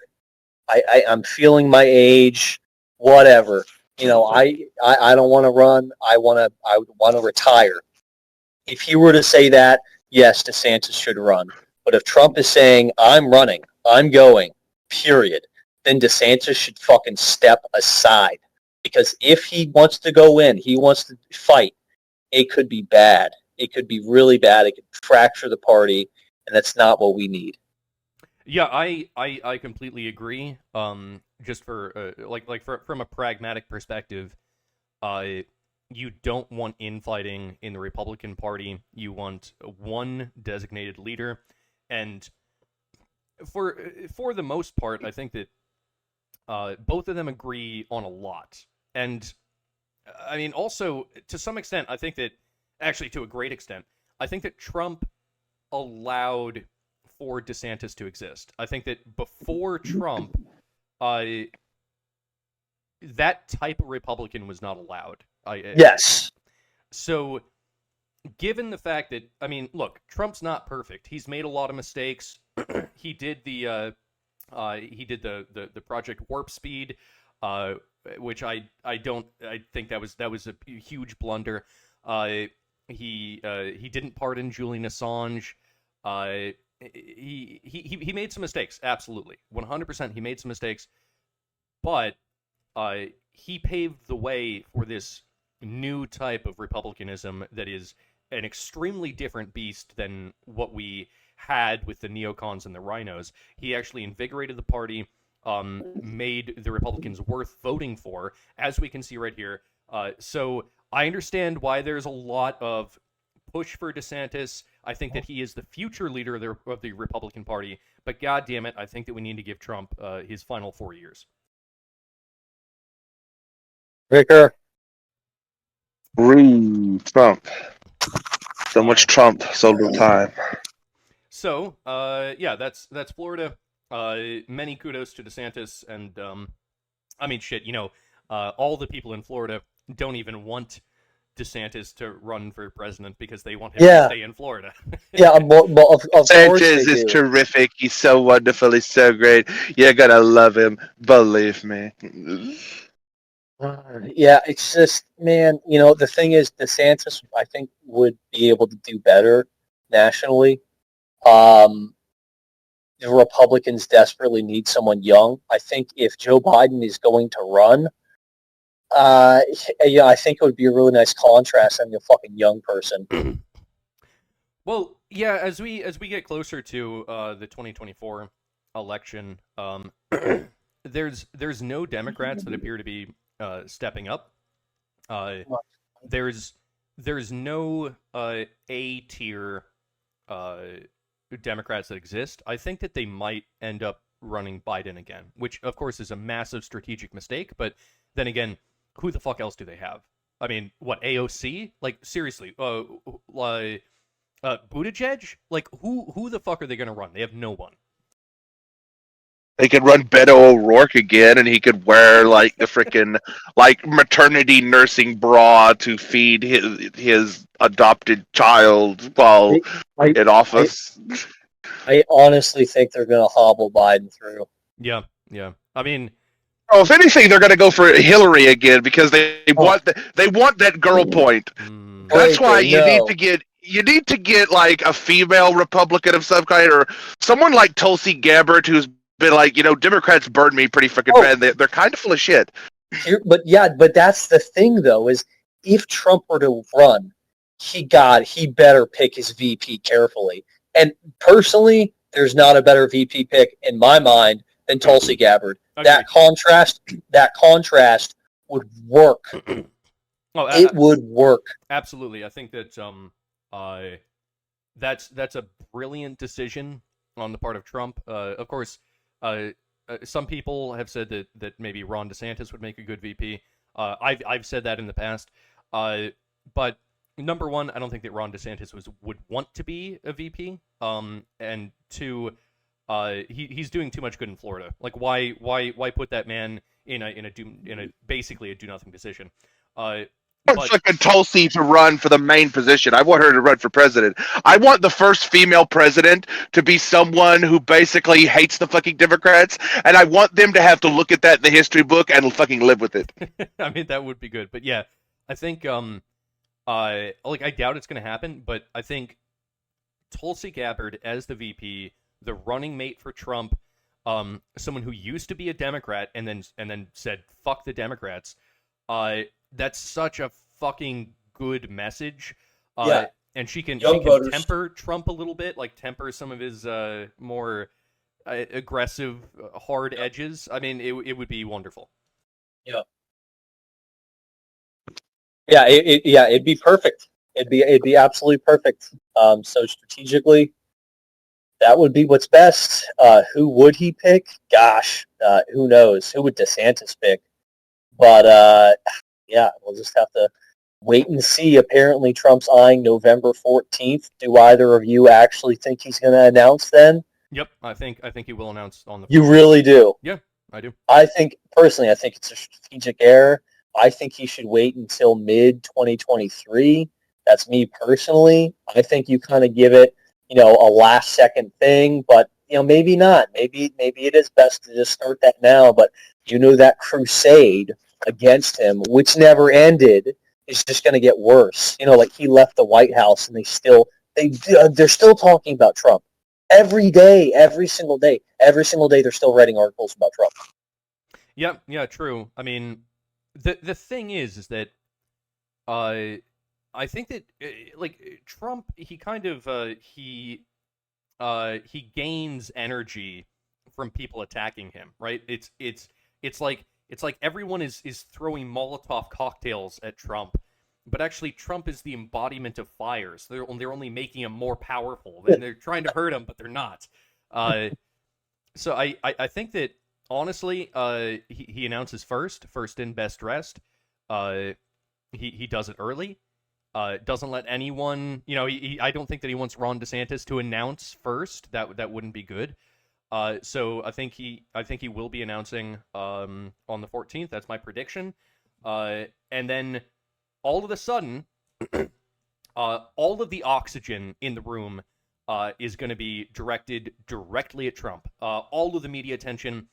I'm feeling my age, whatever. I don't want to run. I want to retire. If he were to say that, yes, DeSantis should run. But if Trump is saying, I'm running, I'm going, period, then DeSantis should fucking step aside. Because if he wants to go in, he wants to fight, it could be bad. It could be really bad. It could fracture the party, and that's not what we need. Yeah, I completely agree. Just for from a pragmatic perspective, you don't want infighting in the Republican Party. You want one designated leader, and for the most part, I think that both of them agree on a lot. And I mean, also to some extent, I think that actually to a great extent, I think that Trump allowed for DeSantis to exist. I think that before Trump, that type of Republican was not allowed. Yes. So, given the fact that, I mean, look, Trump's not perfect. He's made a lot of mistakes. He did the Project Warp Speed, which I think that was a huge blunder. He didn't pardon Julian Assange. He made some mistakes, absolutely, 100%. He made some mistakes, but he paved the way for this new type of republicanism that is an extremely different beast than what we had with the neocons and the rhinos. He actually invigorated the party, made the Republicans worth voting for, as we can see right here. So I understand why there's a lot of push for DeSantis. I think that he is the future leader of the Republican Party, but God damn it, I think that we need to give Trump his final 4 years. Brakeer. Trump. So much Trump, so little time. So, yeah, that's Florida. Many kudos to DeSantis, and I mean, shit, all the people in Florida don't even want DeSantis to run for president because they want him to stay in Florida. Yeah, of course Sanchez is terrific. He's so wonderful. He's so great. You're gonna love him. Believe me. Yeah, it's just, man, the thing is, DeSantis, I think, would be able to do better nationally. The Republicans desperately need someone young. I think if Joe Biden is going to run, I think it would be a really nice contrast having a fucking young person. Well, yeah, as we get closer to the 2024 election, there's no Democrats that appear to be stepping up. There's no A-tier Democrats that exist. I think that they might end up running Biden again, which of course is a massive strategic mistake. But then again, who the fuck else do they have? I mean, what, AOC? Like, seriously, Buttigieg? Like, who the fuck are they gonna run? They have no one. They could run Beto O'Rourke again, and he could wear like the freaking maternity nursing bra to feed his adopted child while in office. I honestly think they're going to hobble Biden through. Yeah. I mean, if anything, they're going to go for Hillary again because they want that girl point. That's why you need to get like a female Republican of some kind, or someone like Tulsi Gabbard, who's been like, Democrats burn me pretty freaking bad. They're kind of full of shit. But that's the thing, though, is if Trump were to run, he better pick his VP carefully. And personally, there's not a better VP pick in my mind than Tulsi Gabbard. Okay. That contrast would work. It would work. Absolutely. I think that that's a brilliant decision on the part of Trump. Of course, some people have said that maybe Ron DeSantis would make a good VP. I've said that in the past. But number one, I don't think that Ron DeSantis would want to be a VP. And two, he's doing too much good in Florida. Like, why put that man in a basically a do nothing decision? I want fucking Tulsi to run for the main position. I want her to run for president. I want the first female president to be someone who basically hates the fucking Democrats, and I want them to have to look at that in the history book and fucking live with it. I mean, that would be good. But yeah, I think I doubt it's going to happen, but I think Tulsi Gabbard as the VP, the running mate for Trump, someone who used to be a Democrat and then said fuck the Democrats. That's such a fucking good message. Yeah. And she can Voters. temper Trump a little bit, like temper some of his more aggressive, hard edges. I mean, it would be wonderful. Yeah. Yeah, it'd be perfect. It'd be absolutely perfect. So strategically, that would be what's best. Who would he pick? Gosh, who knows? Who would DeSantis pick? But yeah, we'll just have to wait and see. Apparently, Trump's eyeing November 14th. Do either of you actually think he's going to announce then? Yep, I think he will announce on the. You really do? Yeah, I do. I think it's a strategic error. I think he should wait until mid-2023. That's me personally. I think you kind of give it, a last-second thing, but maybe not. Maybe it is best to just start that now. But that crusade against him, which never ended, is just going to get worse. Like he left the White House, and they're still talking about Trump every day, every single day. They're still writing articles about Trump. Yeah, true. I mean, the thing is that I think that Trump, he kind of he gains energy from people attacking him, right? It's like everyone is throwing Molotov cocktails at Trump, but actually Trump is the embodiment of fire. So they're only making him more powerful. They're trying to hurt him, but they're not. So I think that honestly, he announces first in, best dressed. He does it early. Doesn't let anyone, I don't think that he wants Ron DeSantis to announce first. That wouldn't be good. So I think he will be announcing on the 14th. That's my prediction. And then all of a sudden, all of the oxygen in the room is going to be directed directly at Trump. All of the media attention,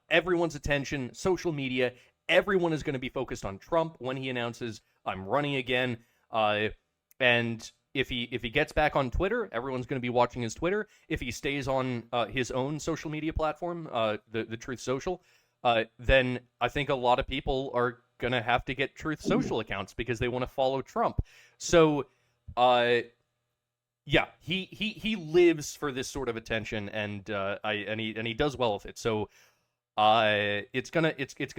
everyone's attention, social media, everyone is going to be focused on Trump when he announces, I'm running again. And if he gets back on Twitter, everyone's going to be watching his Twitter. If he stays on his own social media platform, the Truth Social, then I think a lot of people are going to have to get Truth Social accounts because they want to follow Trump. So, yeah, he lives for this sort of attention, and he does well with it. So, it's gonna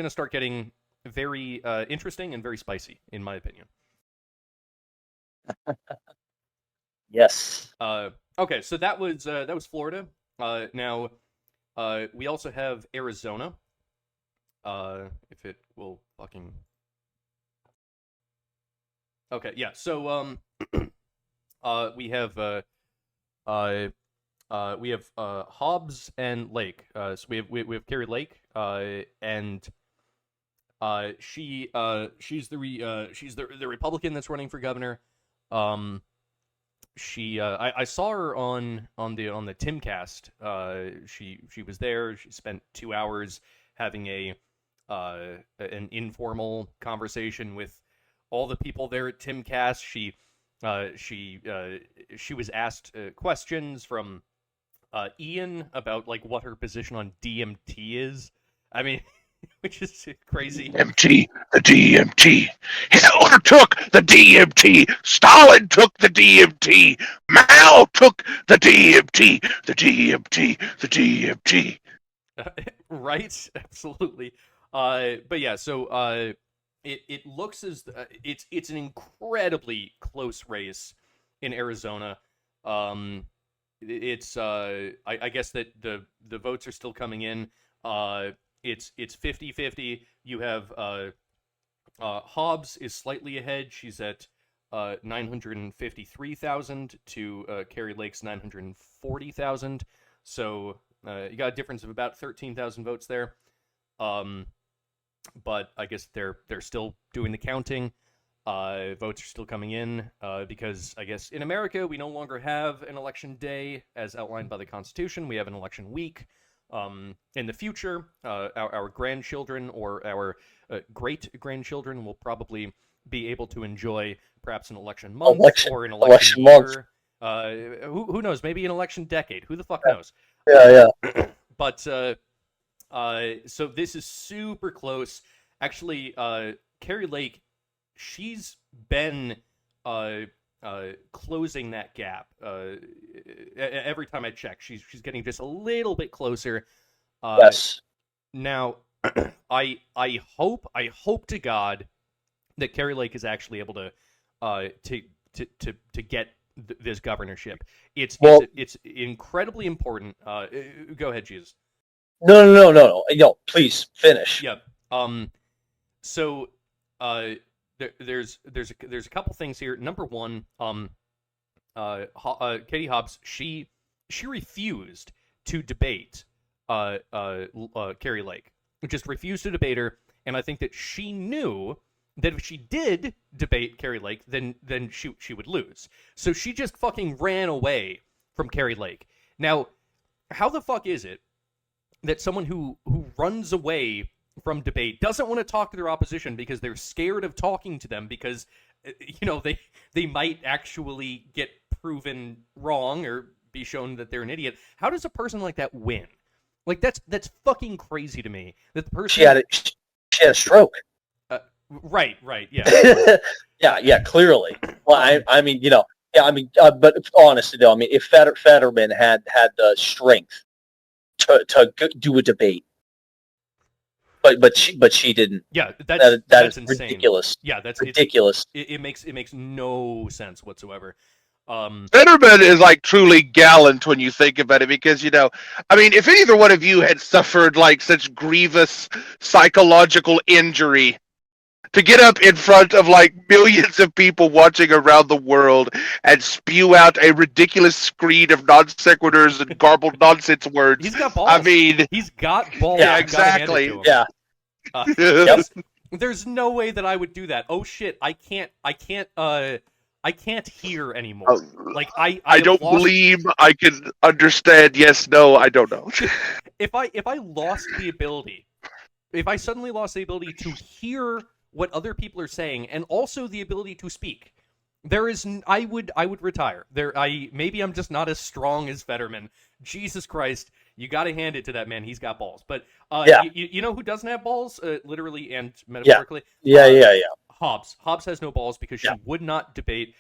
start getting very interesting and very spicy, in my opinion. Yes. Okay, so that was Florida. Now, we also have Arizona. If it will fucking. Okay, yeah. So we have Hobbs and Lake. So we have Carrie Lake. And she's the Republican that's running for governor. I saw her on the Timcast. She was there. She spent 2 hours having an informal conversation with all the people there at Timcast. She was asked questions from Ian about what her position on DMT is. I mean, which is crazy. DMT, the DMT. Hitler took the DMT. Stalin took the DMT. Mao took the DMT. The DMT, the DMT. Right? Absolutely. But yeah, so it looks as it's an incredibly close race in Arizona. It's I guess that the votes are still coming in. It's 50-50. You have Hobbs is slightly ahead. She's at 953,000 to Carrie Lake's 940,000. So you got a difference of about 13,000 votes there. But I guess they're still doing the counting. Votes are still coming in because I guess in America we no longer have an election day as outlined by the Constitution. We have an election week. In the future, our grandchildren or our great-grandchildren will probably be able to enjoy perhaps an election month or an election year. Who knows? Maybe an election decade. Who the fuck knows? Yeah. But so this is super close. Actually, Carrie Lake, she's been closing that gap. Every time I check, she's getting just a little bit closer. Yes. Now, I hope to God that Carrie Lake is actually able to get this governorship. It's incredibly important. Go ahead, Jesus. No. Please finish. Yep. So, there's a couple things here. Number one, Katie Hobbs, she refused to debate Carrie Lake. Just refused to debate her, and I think that she knew that if she did debate Carrie Lake, then she would lose. So she just fucking ran away from Carrie Lake. Now, how the fuck is it that someone who runs away from debate doesn't want to talk to their opposition because they're scared of talking to them because they might actually get proven wrong or be shown that they're an idiot? How does a person like that win? Like that's fucking crazy to me. That the person she had a stroke. Right, yeah. yeah, clearly. Well, but honestly though, I mean, if Fetterman had the strength to do a debate, but she didn't. Yeah, that's insane. Ridiculous. Yeah, that's ridiculous. It makes no sense whatsoever. Fetterman is like truly gallant when you think about it, because I mean, if either one of you had suffered like such grievous psychological injury, to get up in front of like millions of people watching around the world and spew out a ridiculous screed of non sequiturs and garbled nonsense words. He's got balls. I mean, he's got balls. Yeah, exactly. Yeah. There's no way that I would do that. Oh shit! I can't hear anymore. I don't believe I can understand. Yes, no, I don't know. If I lost the ability, if I suddenly lost the ability to hear what other people are saying and also the ability to speak, I would retire. Maybe I'm just not as strong as Fetterman. Jesus Christ, you got to hand it to that man. He's got balls. But you know who doesn't have balls, literally and metaphorically? Yeah. Hobbs has no balls because she would not debate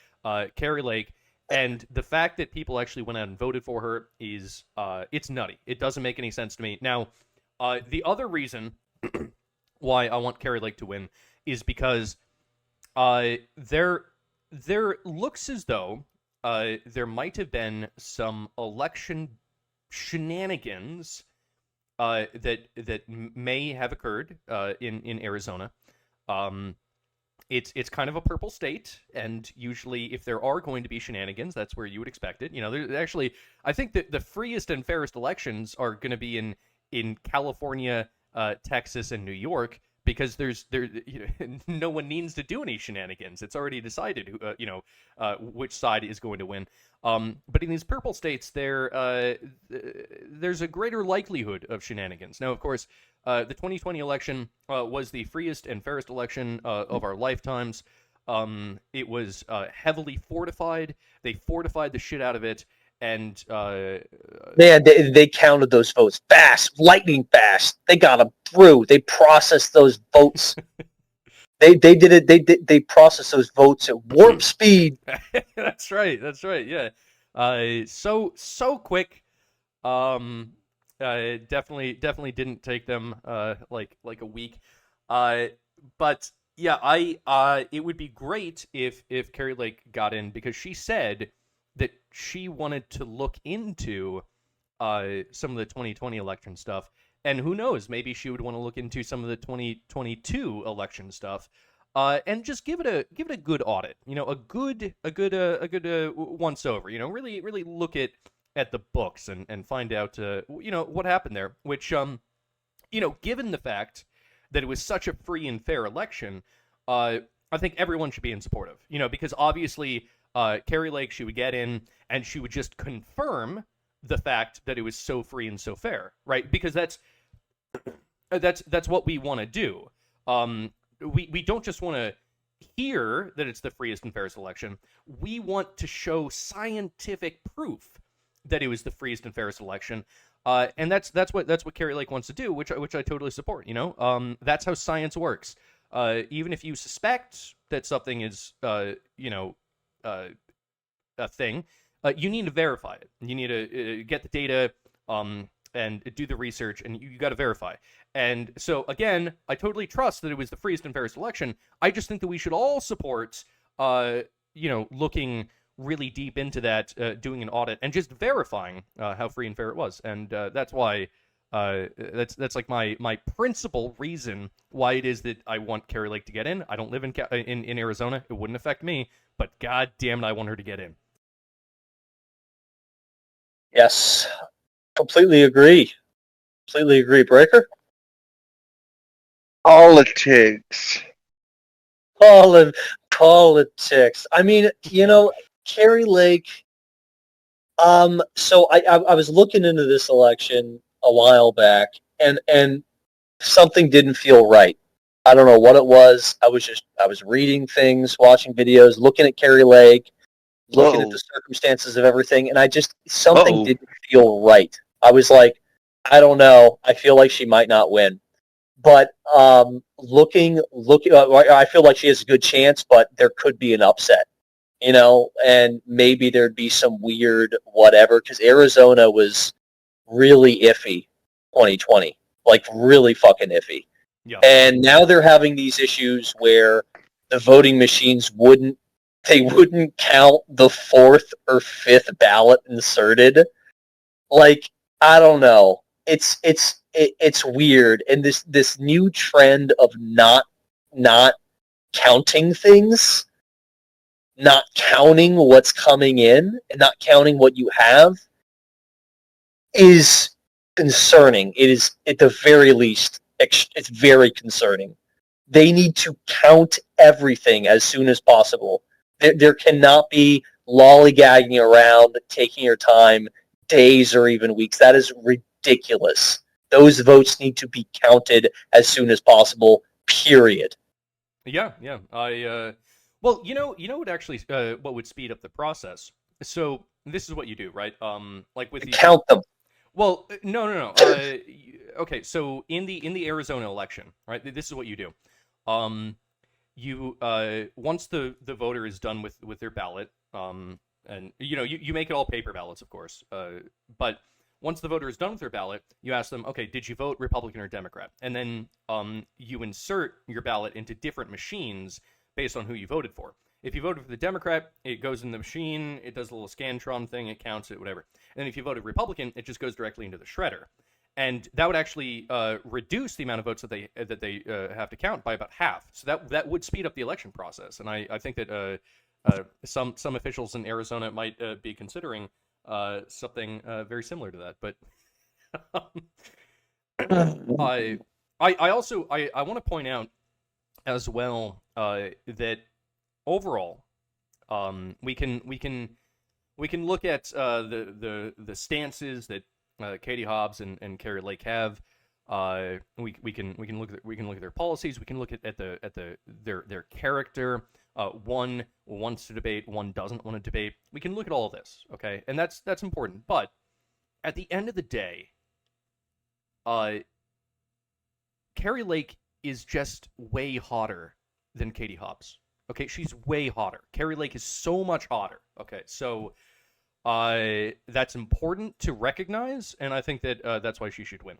Carrie Lake, and the fact that people actually went out and voted for her is it's nutty. It doesn't make any sense to me. Now, the other reason why I want Carrie Lake to win is because there looks as though there might have been some election shenanigans that may have occurred in Arizona. It's kind of a purple state, and usually if there are going to be shenanigans, that's where you would expect it. Actually, I think that the freest and fairest elections are going to be in California, Texas, and New York, because no one needs to do any shenanigans. It's already decided which side is going to win. But in these purple states, there's a greater likelihood of shenanigans. Now, of course, the 2020 election was the freest and fairest election of our lifetimes. It was heavily fortified. They fortified the shit out of it. And they counted those votes fast, lightning fast. They got them through. They processed those votes. they did it. They processed those votes at warp speed. That's right. Yeah. So quick. Definitely didn't take them like a week. But yeah, it would be great if Carrie Lake got in, because she said that she wanted to look into some of the 2020 election stuff, and who knows, maybe she would want to look into some of the 2022 election stuff, and just give it a good audit, a good once over, really look at the books and find out what happened there, which given the fact that it was such a free and fair election, I think everyone should be in support of. Because obviously, Carrie Lake, she would get in and she would just confirm the fact that it was so free and so fair, right? Because that's what we want to do. We don't just want to hear that it's the freest and fairest election. We want to show scientific proof that it was the freest and fairest election. And that's what Carrie Lake wants to do, which I totally support. That's how science works. Even if you suspect that something is a thing, you need to verify it. You need to get the data and do the research, and you got to verify. And so again, I totally trust that it was the freest and fairest election. I just think that we should all support looking really deep into that, doing an audit and just verifying how free and fair it was. And that's why that's like my principal reason why it is that I want Carrie Lake to get in. I don't live in Arizona. It wouldn't affect me, but god damn it, I want her to get in. Yes, completely agree. Brakeer? Politics. Politics. I mean, Carrie Lake. So I was looking into this election a while back, and something didn't feel right. I don't know what it was. I was reading things, watching videos, looking at Carrie Lake, looking at the circumstances of everything, and something didn't feel right. I was like, I don't know. I feel like she might not win. But looking, I feel like she has a good chance, but there could be an upset, and maybe there'd be some weird whatever, because Arizona was really iffy 2020, like really fucking iffy. Yeah. And now they're having these issues where the voting machines wouldn't count the fourth or fifth ballot inserted. Like, I don't know. It's weird, and this new trend of not counting things, not counting what's coming in, and not counting what you have is concerning. It is, at the very least, it's very concerning. They need to count everything as soon as possible. There cannot be lollygagging around, taking your time, days or even weeks. That is ridiculous. Those votes need to be counted as soon as possible, period. Yeah. Well, what actually, what would speed up the process? So this is what you do, right? Like with count them. Well, no. Okay, so in the Arizona election, right? This is what you do. You once the voter is done with their ballot, and you make it all paper ballots, of course. But once the voter is done with their ballot, you ask them, okay, did you vote Republican or Democrat? And then you insert your ballot into different machines based on who you voted for. If you voted for the Democrat, it goes in the machine, it does a little Scantron thing, it counts it, whatever. And then if you voted Republican, it just goes directly into the shredder. And that would actually reduce the amount of votes that they have to count by about half. So that would speed up the election process. And I think that some officials in Arizona might be considering something very similar to that. But I also want to point out as well that overall we can look at the stances that Katie Hobbs and Carrie Lake have. We can look at their policies. We can look at their character. One wants to debate, one doesn't want to debate. We can look at all of this, okay? And that's important. But at the end of the day, Carrie Lake is just way hotter than Katie Hobbs. Okay, she's way hotter. Carrie Lake is so much hotter. Okay, so that's important to recognize, and I think that that's why she should win,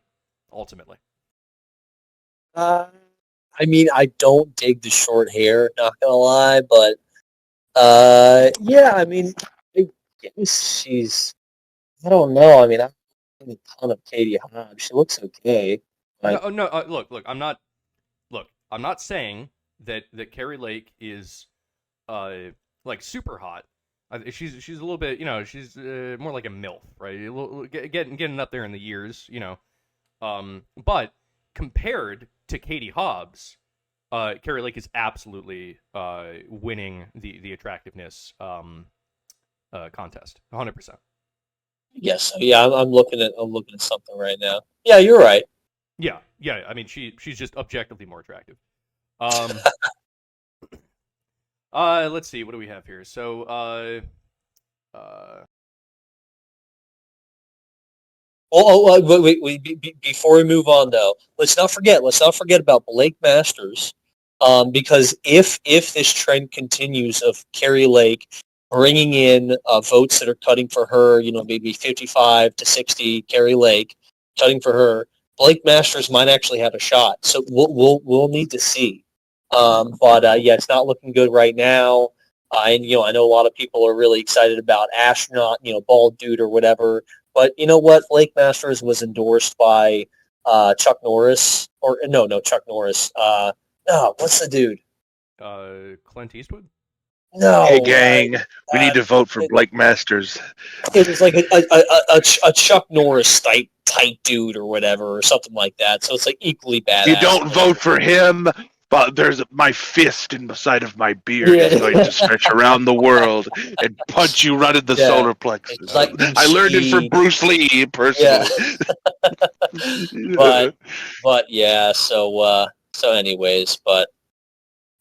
ultimately. I mean, I don't dig the short hair, not gonna lie, but yeah, I mean, I guess she's, I don't know. I mean, I don't think a ton of Katie Hobbs. She looks okay. But... No, look, I'm not saying that Carrie Lake is like super hot. She's a little bit, she's more like a MILF, right? Getting up there in the years, But compared to Katie Hobbs, Carrie Lake is absolutely winning the attractiveness contest, 100%. Yes, yeah, I'm looking at something right now. Yeah, you're right. Yeah. I mean, she's just objectively more attractive. Um, let's see, what do we have here? So, Before we move on, though, let's not forget about Blake Masters, because if this trend continues of Carrie Lake bringing in votes that are cutting for her, maybe 55 to 60, Carrie Lake cutting for her, Blake Masters might actually have a shot. So we'll need to see. But yeah, it's not looking good right now. And I know a lot of people are really excited about astronaut, bald dude or whatever. But you know what? Blake Masters was endorsed by Chuck Norris, or no, Chuck Norris. What's the dude? Clint Eastwood? No, Hey, gang, we need uh, to vote for it, Blake Masters. it was like a Chuck Norris type dude or whatever, or something like that. So it's like equally badass. You don't vote for him, but there's my fist inside of my beard Yeah. is going to stretch around the world and punch you right in the Yeah. solar plexus. Lightning I learned it from speed. Bruce Lee personally. But yeah. So anyways, but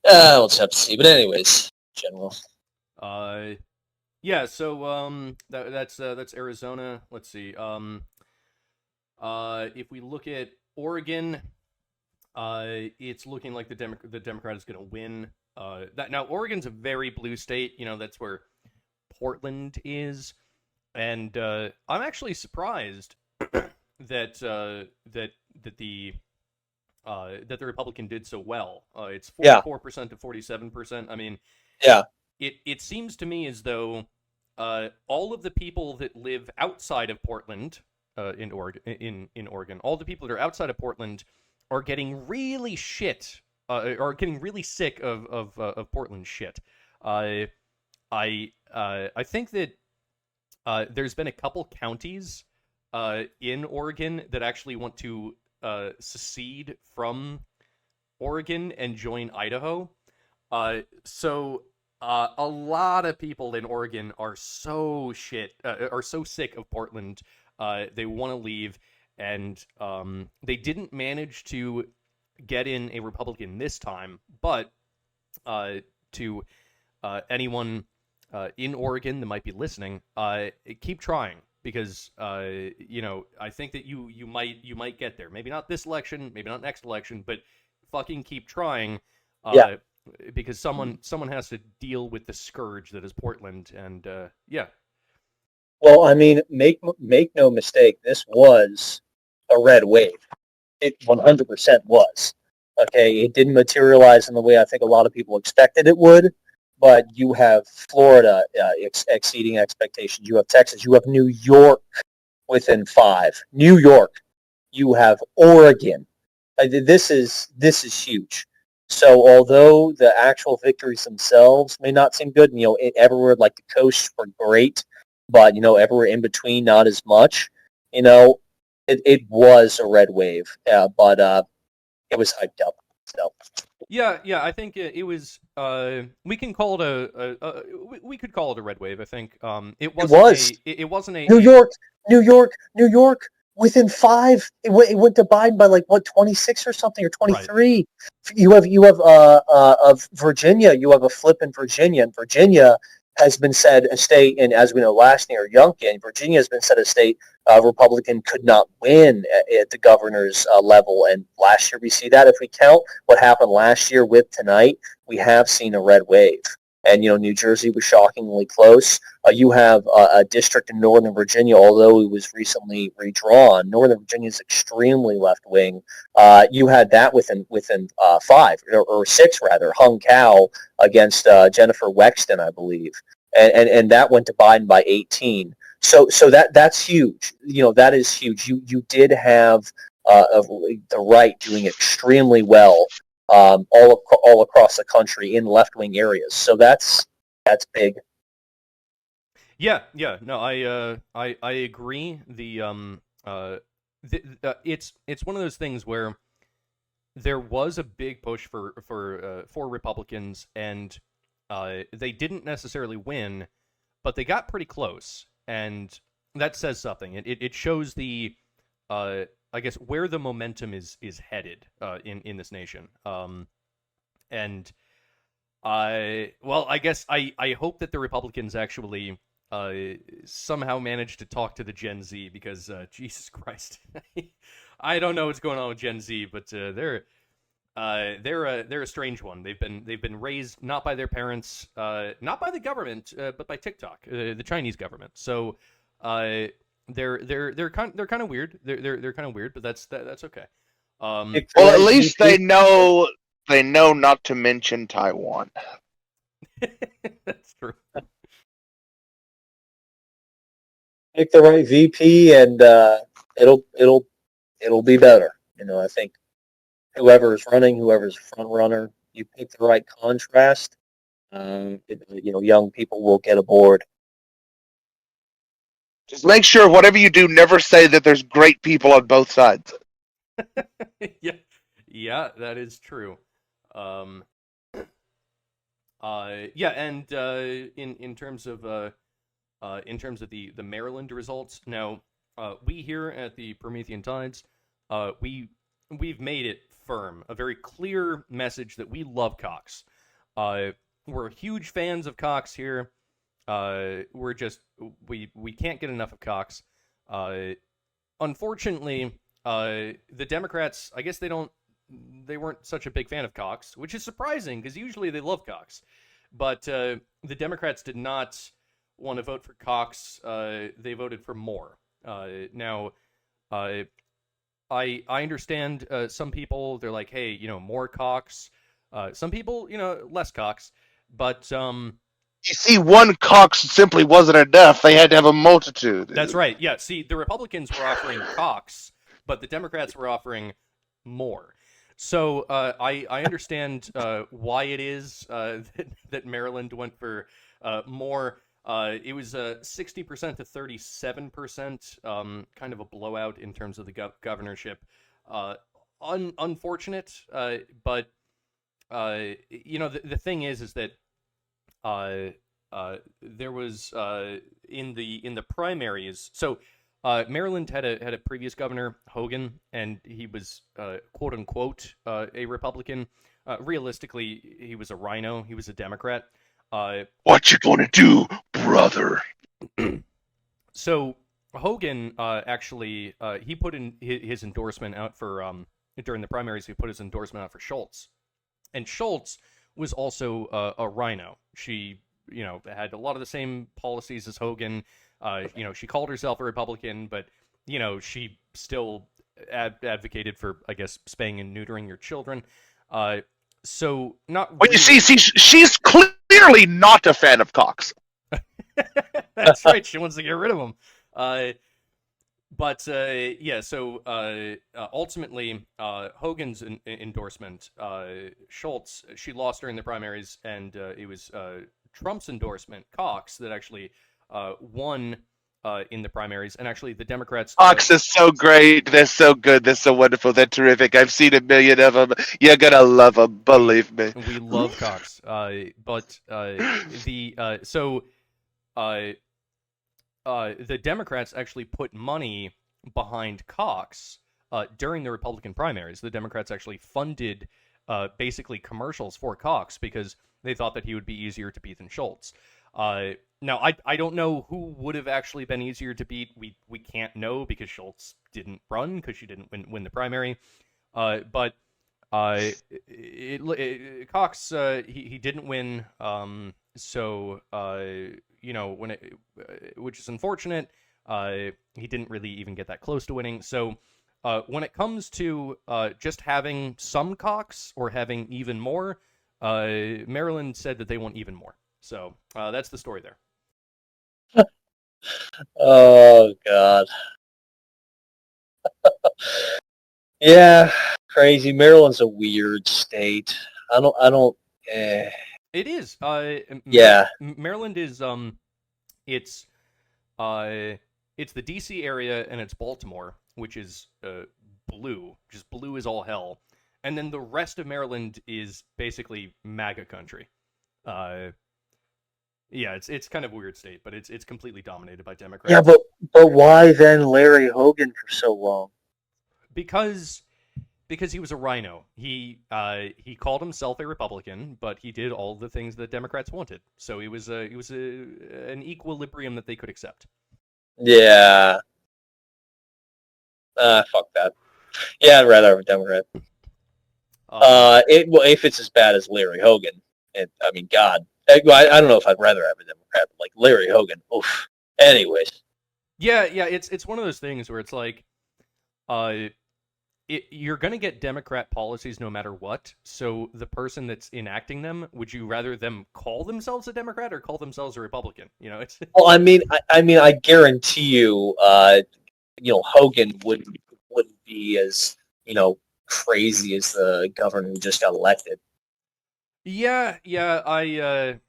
we'll just have to see. But anyways, general. Yeah. So that's Arizona. Let's see. If we look at Oregon, it's looking like the Democrat is going to win. Now Oregon's a very blue state. That's where Portland is, and I'm actually surprised that the Republican did so well. It's 44% to 47%. I mean, yeah. It seems to me as though all of the people that live outside of Portland, in Oregon, all the people that are outside of Portland are getting really sick of Portland shit. I think that there's been a couple counties in Oregon that actually want to secede from Oregon and join Idaho. So a lot of people in Oregon are so sick of Portland. They want to leave, and they didn't manage to get in a Republican this time. But to anyone in Oregon that might be listening, keep trying, because I think that you might get there. Maybe not this election, maybe not next election, but fucking keep trying. Yeah. Because someone has to deal with the scourge that is Portland, and yeah. Well, I mean, make no mistake, this was a red wave. It 100% was. Okay, it didn't materialize in the way I think a lot of people expected it would, but you have Florida exceeding expectations. You have Texas. You have New York within 5. New York. You have Oregon. This is huge. So although the actual victories themselves may not seem good, everywhere like the coast were great, but everywhere in between not as much. It was a red wave, but it was hyped up. So Yeah, I think it was. We can call it we could call it a red wave. I think it wasn't a New York. Within 5, it went to Biden by 26 or something, or 23. Right. You have of Virginia. You have a flip in Virginia, and Virginia has been said a state, and as we know, last year Youngkin, Virginia has been said a state Republican could not win at the governor's level. And last year we see that. If we count what happened last year with tonight, we have seen a red wave. And, New Jersey was shockingly close. You have a district in Northern Virginia, although it was recently redrawn. Northern Virginia is extremely left-wing. You had that within 5, or 6, rather, hung cow against Jennifer Wexton, I believe. And that went to Biden by 18. So that's huge. That is huge. You did have the right doing extremely well. All across the country in left-wing areas, so that's big. Yeah, no, I agree. It's one of those things where there was a big push for Republicans, and they didn't necessarily win, but they got pretty close, and that says something. It shows the I guess where the momentum is headed in this nation. And I guess I hope that the Republicans actually somehow manage to talk to the Gen Z, because Jesus Christ, I don't know what's going on with Gen Z, but they're a strange one. They've been raised not by their parents, not by the government, but by TikTok, the Chinese government. So they're kind of weird. They're kind of weird, but that's okay. Well, at least they know not to mention Taiwan. That's true. Pick the right VP, and it'll be better. I think whoever's running, whoever's front runner, you pick the right contrast. Young people will get aboard. Just make sure whatever you do, never say that there's great people on both sides. Yeah, that is true. Yeah, and in terms of the Maryland results, now we here at the Promethean Tides, we've made it firm, a very clear message that we love Cox. We're huge fans of Cox here. We're just we can't get enough of Cox. Unfortunately, the Democrats, I guess they weren't such a big fan of Cox, which is surprising because usually they love Cox. But the Democrats did not want to vote for Cox. They voted for Moore. Now, I understand some people, they're like, hey, more Cox. Some people, less Cox. But you see, one Cox simply wasn't enough. They had to have a multitude. That's right. Yeah. See, the Republicans were offering Cox, but the Democrats were offering Moore. So I understand why it is that Maryland went for Moore. It was 60% to 37%, kind of a blowout in terms of the governorship. Unfortunate, but the thing is that there was in the primaries. So Maryland had a previous governor, Hogan, and he was quote unquote a Republican. Realistically, he was a rhino. He was a Democrat. What you gonna do, brother? So Hogan actually he put in his endorsement out for during the primaries. He put his endorsement out for Schultz, and Schultz was also a rhino. She had a lot of the same policies as Hogan. She called herself a Republican, but she still advocated for, I guess, spaying and neutering your children. So not. Well, really... you see, she's clearly not a fan of Cox. That's right. She wants to get rid of him. But yeah. So ultimately, Hogan's endorsement, Schultz, she lost during the primaries, and it was Trump's endorsement, Cox, that actually won in the primaries. And actually, the Democrats. Cox is so great. They're so good. They're so wonderful. They're terrific. I've seen a million of them. You're gonna love them. Believe me. We love Cox. But the Democrats actually put money behind Cox during the Republican primaries. The Democrats actually funded basically commercials for Cox because they thought that he would be easier to beat than Schultz. Now, I don't know who would have actually been easier to beat. We can't know because Schultz didn't run because she didn't win the primary. But Cox, he didn't win. So which is unfortunate. He didn't really even get that close to winning. So when it comes to just having some Cox or having even more, Maryland said that they want even more. So that's the story there. Oh God. Yeah, crazy. Maryland's a weird state. I don't. It is. Yeah. Maryland is it's the DC area, and it's Baltimore, which is blue, just blue as all hell. and then the rest of Maryland is basically MAGA country. Yeah, it's kind of a weird state, but it's completely dominated by Democrats. Yeah, but why then Larry Hogan for so long? Because he was a rhino. He called himself a Republican, but he did all the things that Democrats wanted. So he was an equilibrium that they could accept. Yeah. Fuck that. Yeah, I'd rather have a Democrat. If it's as bad as Larry Hogan, I mean, God, I don't know if I'd rather have a Democrat, but like Larry Hogan. Oof. Anyways. Yeah, it's one of those things where it's like, you're going to get Democrat policies no matter what. So the person that's enacting them, would you rather them call themselves a Democrat or call themselves a Republican? It's. Well, I mean, I guarantee you, Hogan wouldn't be as crazy as the governor who just got elected. Yeah, I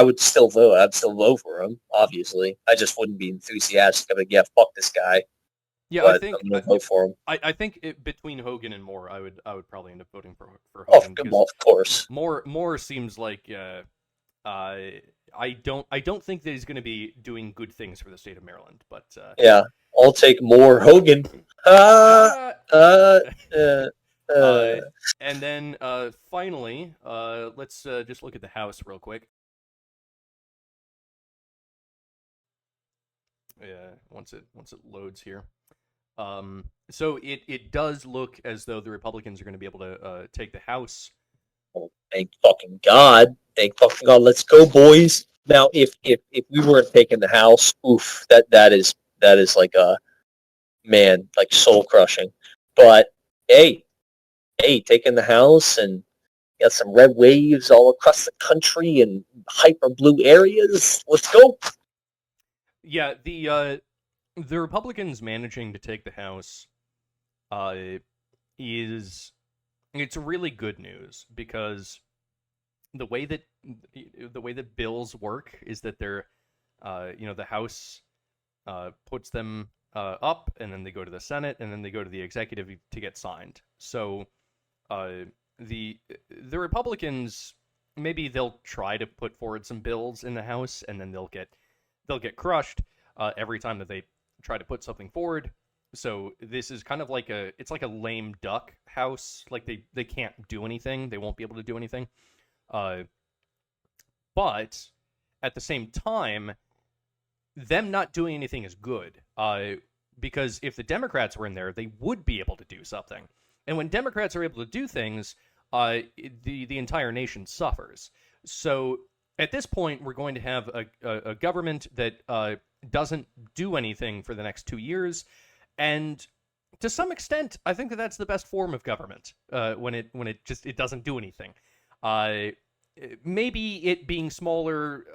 would still vote. I'd still vote for him. Obviously, I just wouldn't be enthusiastic. I'm like, yeah, fuck this guy. Yeah, but I think I'm gonna vote for him. I think between Hogan and Moore, I would probably end up voting for Hogan. Hogan. Of course. Moore seems like I don't think that he's going to be doing good things for the state of Maryland. But yeah, I'll take more Hogan. And then finally, let's just look at the House real quick. Yeah, once it loads here. So it does look as though the Republicans are going to be able to take the House. Oh, thank fucking God! Thank fucking God! Let's go, boys! Now, if we weren't taking the House, oof, that is like a man, like soul crushing. But hey, taking the House and got some red waves all across the country and hyper blue areas. Let's go. Yeah, the Republicans managing to take the House it's really good news, because the way that bills work is that they're the House puts them up, and then they go to the Senate, and then they go to the executive to get signed. So the Republicans, maybe they'll try to put forward some bills in the House, and then they'll get crushed every time that they try to put something forward. So this is kind of like it's like a lame duck House. Like they can't do anything. They won't be able to do anything. But at the same time, them not doing anything is good. Because if the Democrats were in there, they would be able to do something. And when Democrats are able to do things, the entire nation suffers. So at this point, we're going to have a government that doesn't do anything for the next 2 years. And to some extent, I think that that's the best form of government, when it doesn't do anything. Maybe it being smaller,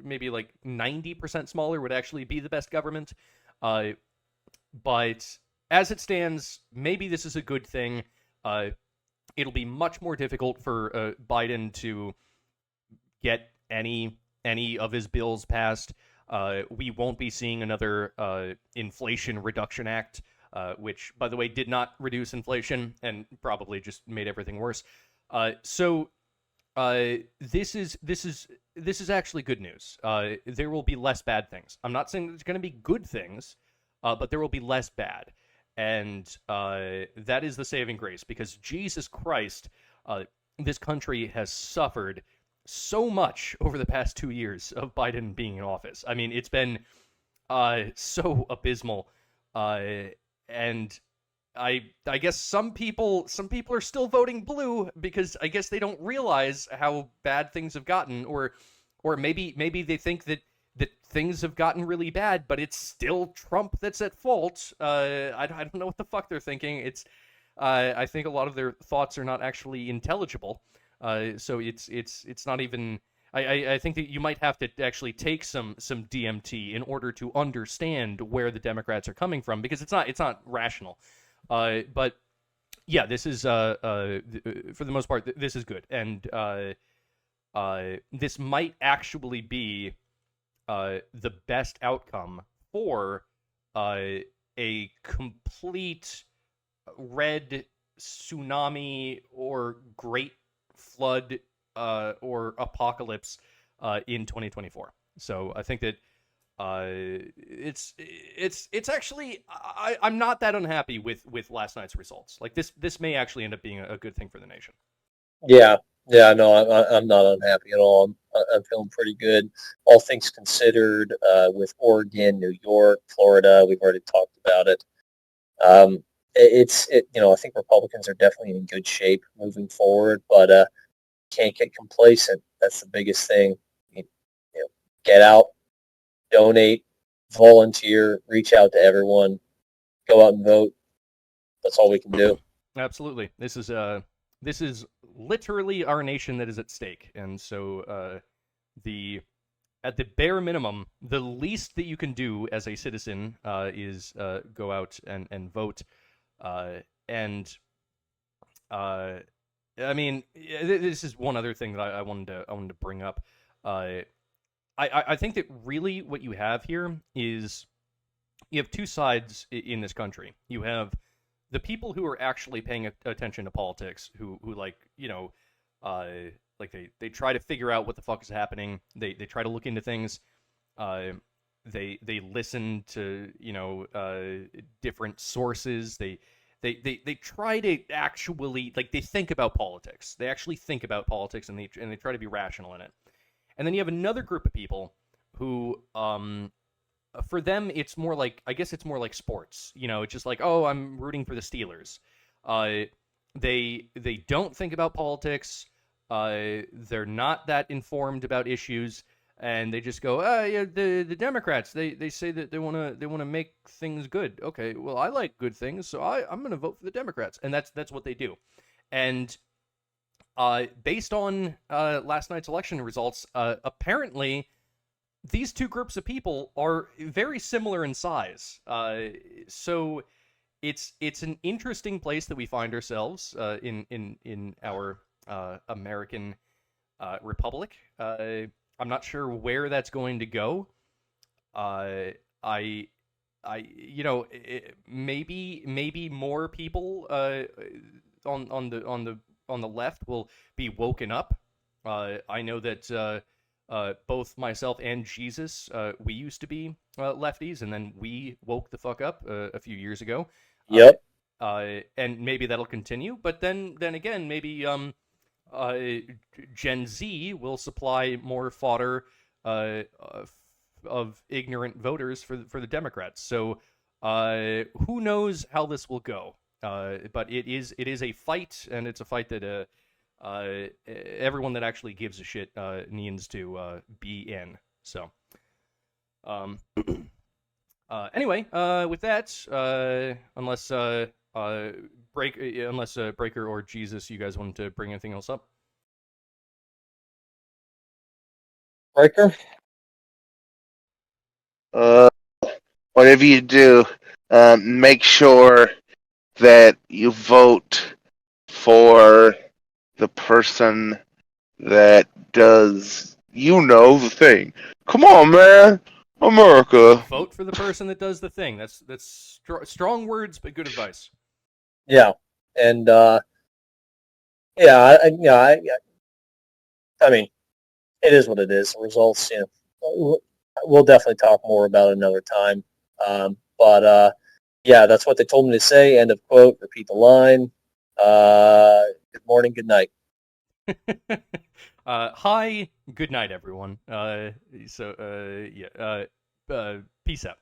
maybe like 90% smaller would actually be the best government. But as it stands, maybe this is a good thing. It'll be much more difficult for Biden to get any of his bills passed. We won't be seeing another Inflation Reduction Act, which, by the way, did not reduce inflation and probably just made everything worse. So this is actually good news. There will be less bad things. I'm not saying there's going to be good things, but there will be less bad. And that is the saving grace, because Jesus Christ, this country has suffered so much over the past 2 years of Biden being in office. I mean, it's been so abysmal, and I guess some people are still voting blue because I guess they don't realize how bad things have gotten, or maybe they think that things have gotten really bad, but it's still Trump that's at fault. I don't know what the fuck they're thinking. It's I think a lot of their thoughts are not actually intelligible. So it's not even. I think that you might have to actually take some DMT in order to understand where the Democrats are coming from, because it's not rational. But yeah, this is for the most part this is good, and this might actually be the best outcome for a complete red tsunami or great flood or apocalypse in 2024. So I think that it's actually I'm not that unhappy with last night's results. Like this may actually end up being a good thing for the nation. Yeah, yeah, no, I'm not unhappy at all. I'm feeling pretty good, all things considered. With Oregon, New York, Florida, we've already talked about it. I think Republicans are definitely in good shape moving forward, but can't get complacent. That's the biggest thing. Get out, donate, volunteer, reach out to everyone, go out and vote. That's all we can do. Absolutely. This is literally our nation that is at stake, and so at the bare minimum, the least that you can do as a citizen is go out and vote. I mean, this is one other thing that I wanted to bring up. I think that really what you have here is you have two sides in this country. You have the people who are actually paying attention to politics, who like like they try to figure out what the fuck is happening. They try to look into things. They listen to different sources. They try to actually they think about politics. They actually think about politics and they try to be rational in it. And then you have another group of people who for them it's more like, I guess it's more like sports. It's just like, oh, I'm rooting for the Steelers. They don't think about politics. They're not that informed about issues, and they just go, yeah, the Democrats. They say that they wanna make things good. Okay, well, I like good things, so I'm gonna vote for the Democrats, and that's what they do. And based on last night's election results, apparently these two groups of people are very similar in size. So it's an interesting place that we find ourselves in our American republic. I'm not sure where that's going to go. Maybe more people on the left will be woken up. I know that both myself and Jesus, we used to be lefties, and then we woke the fuck up a few years ago. Yep. And maybe that'll continue. But then again, maybe Gen Z will supply more fodder of ignorant voters for the Democrats. So who knows how this will go? But it is a fight, and it's a fight that everyone that actually gives a shit needs to be in. So anyway, with that, unless Brakeer or Jesus, you guys wanted to bring anything else up? Brakeer? Whatever you do, make sure that you vote for the person that does, the thing. Come on, man. America. Vote for the person that does the thing. That's strong words, but good advice. Yeah, and I mean, it is what it is. The results, we'll definitely talk more about it another time. But yeah, that's what they told me to say. End of quote. Repeat the line. Good morning. Good night. Hi. Good night, everyone. Peace out.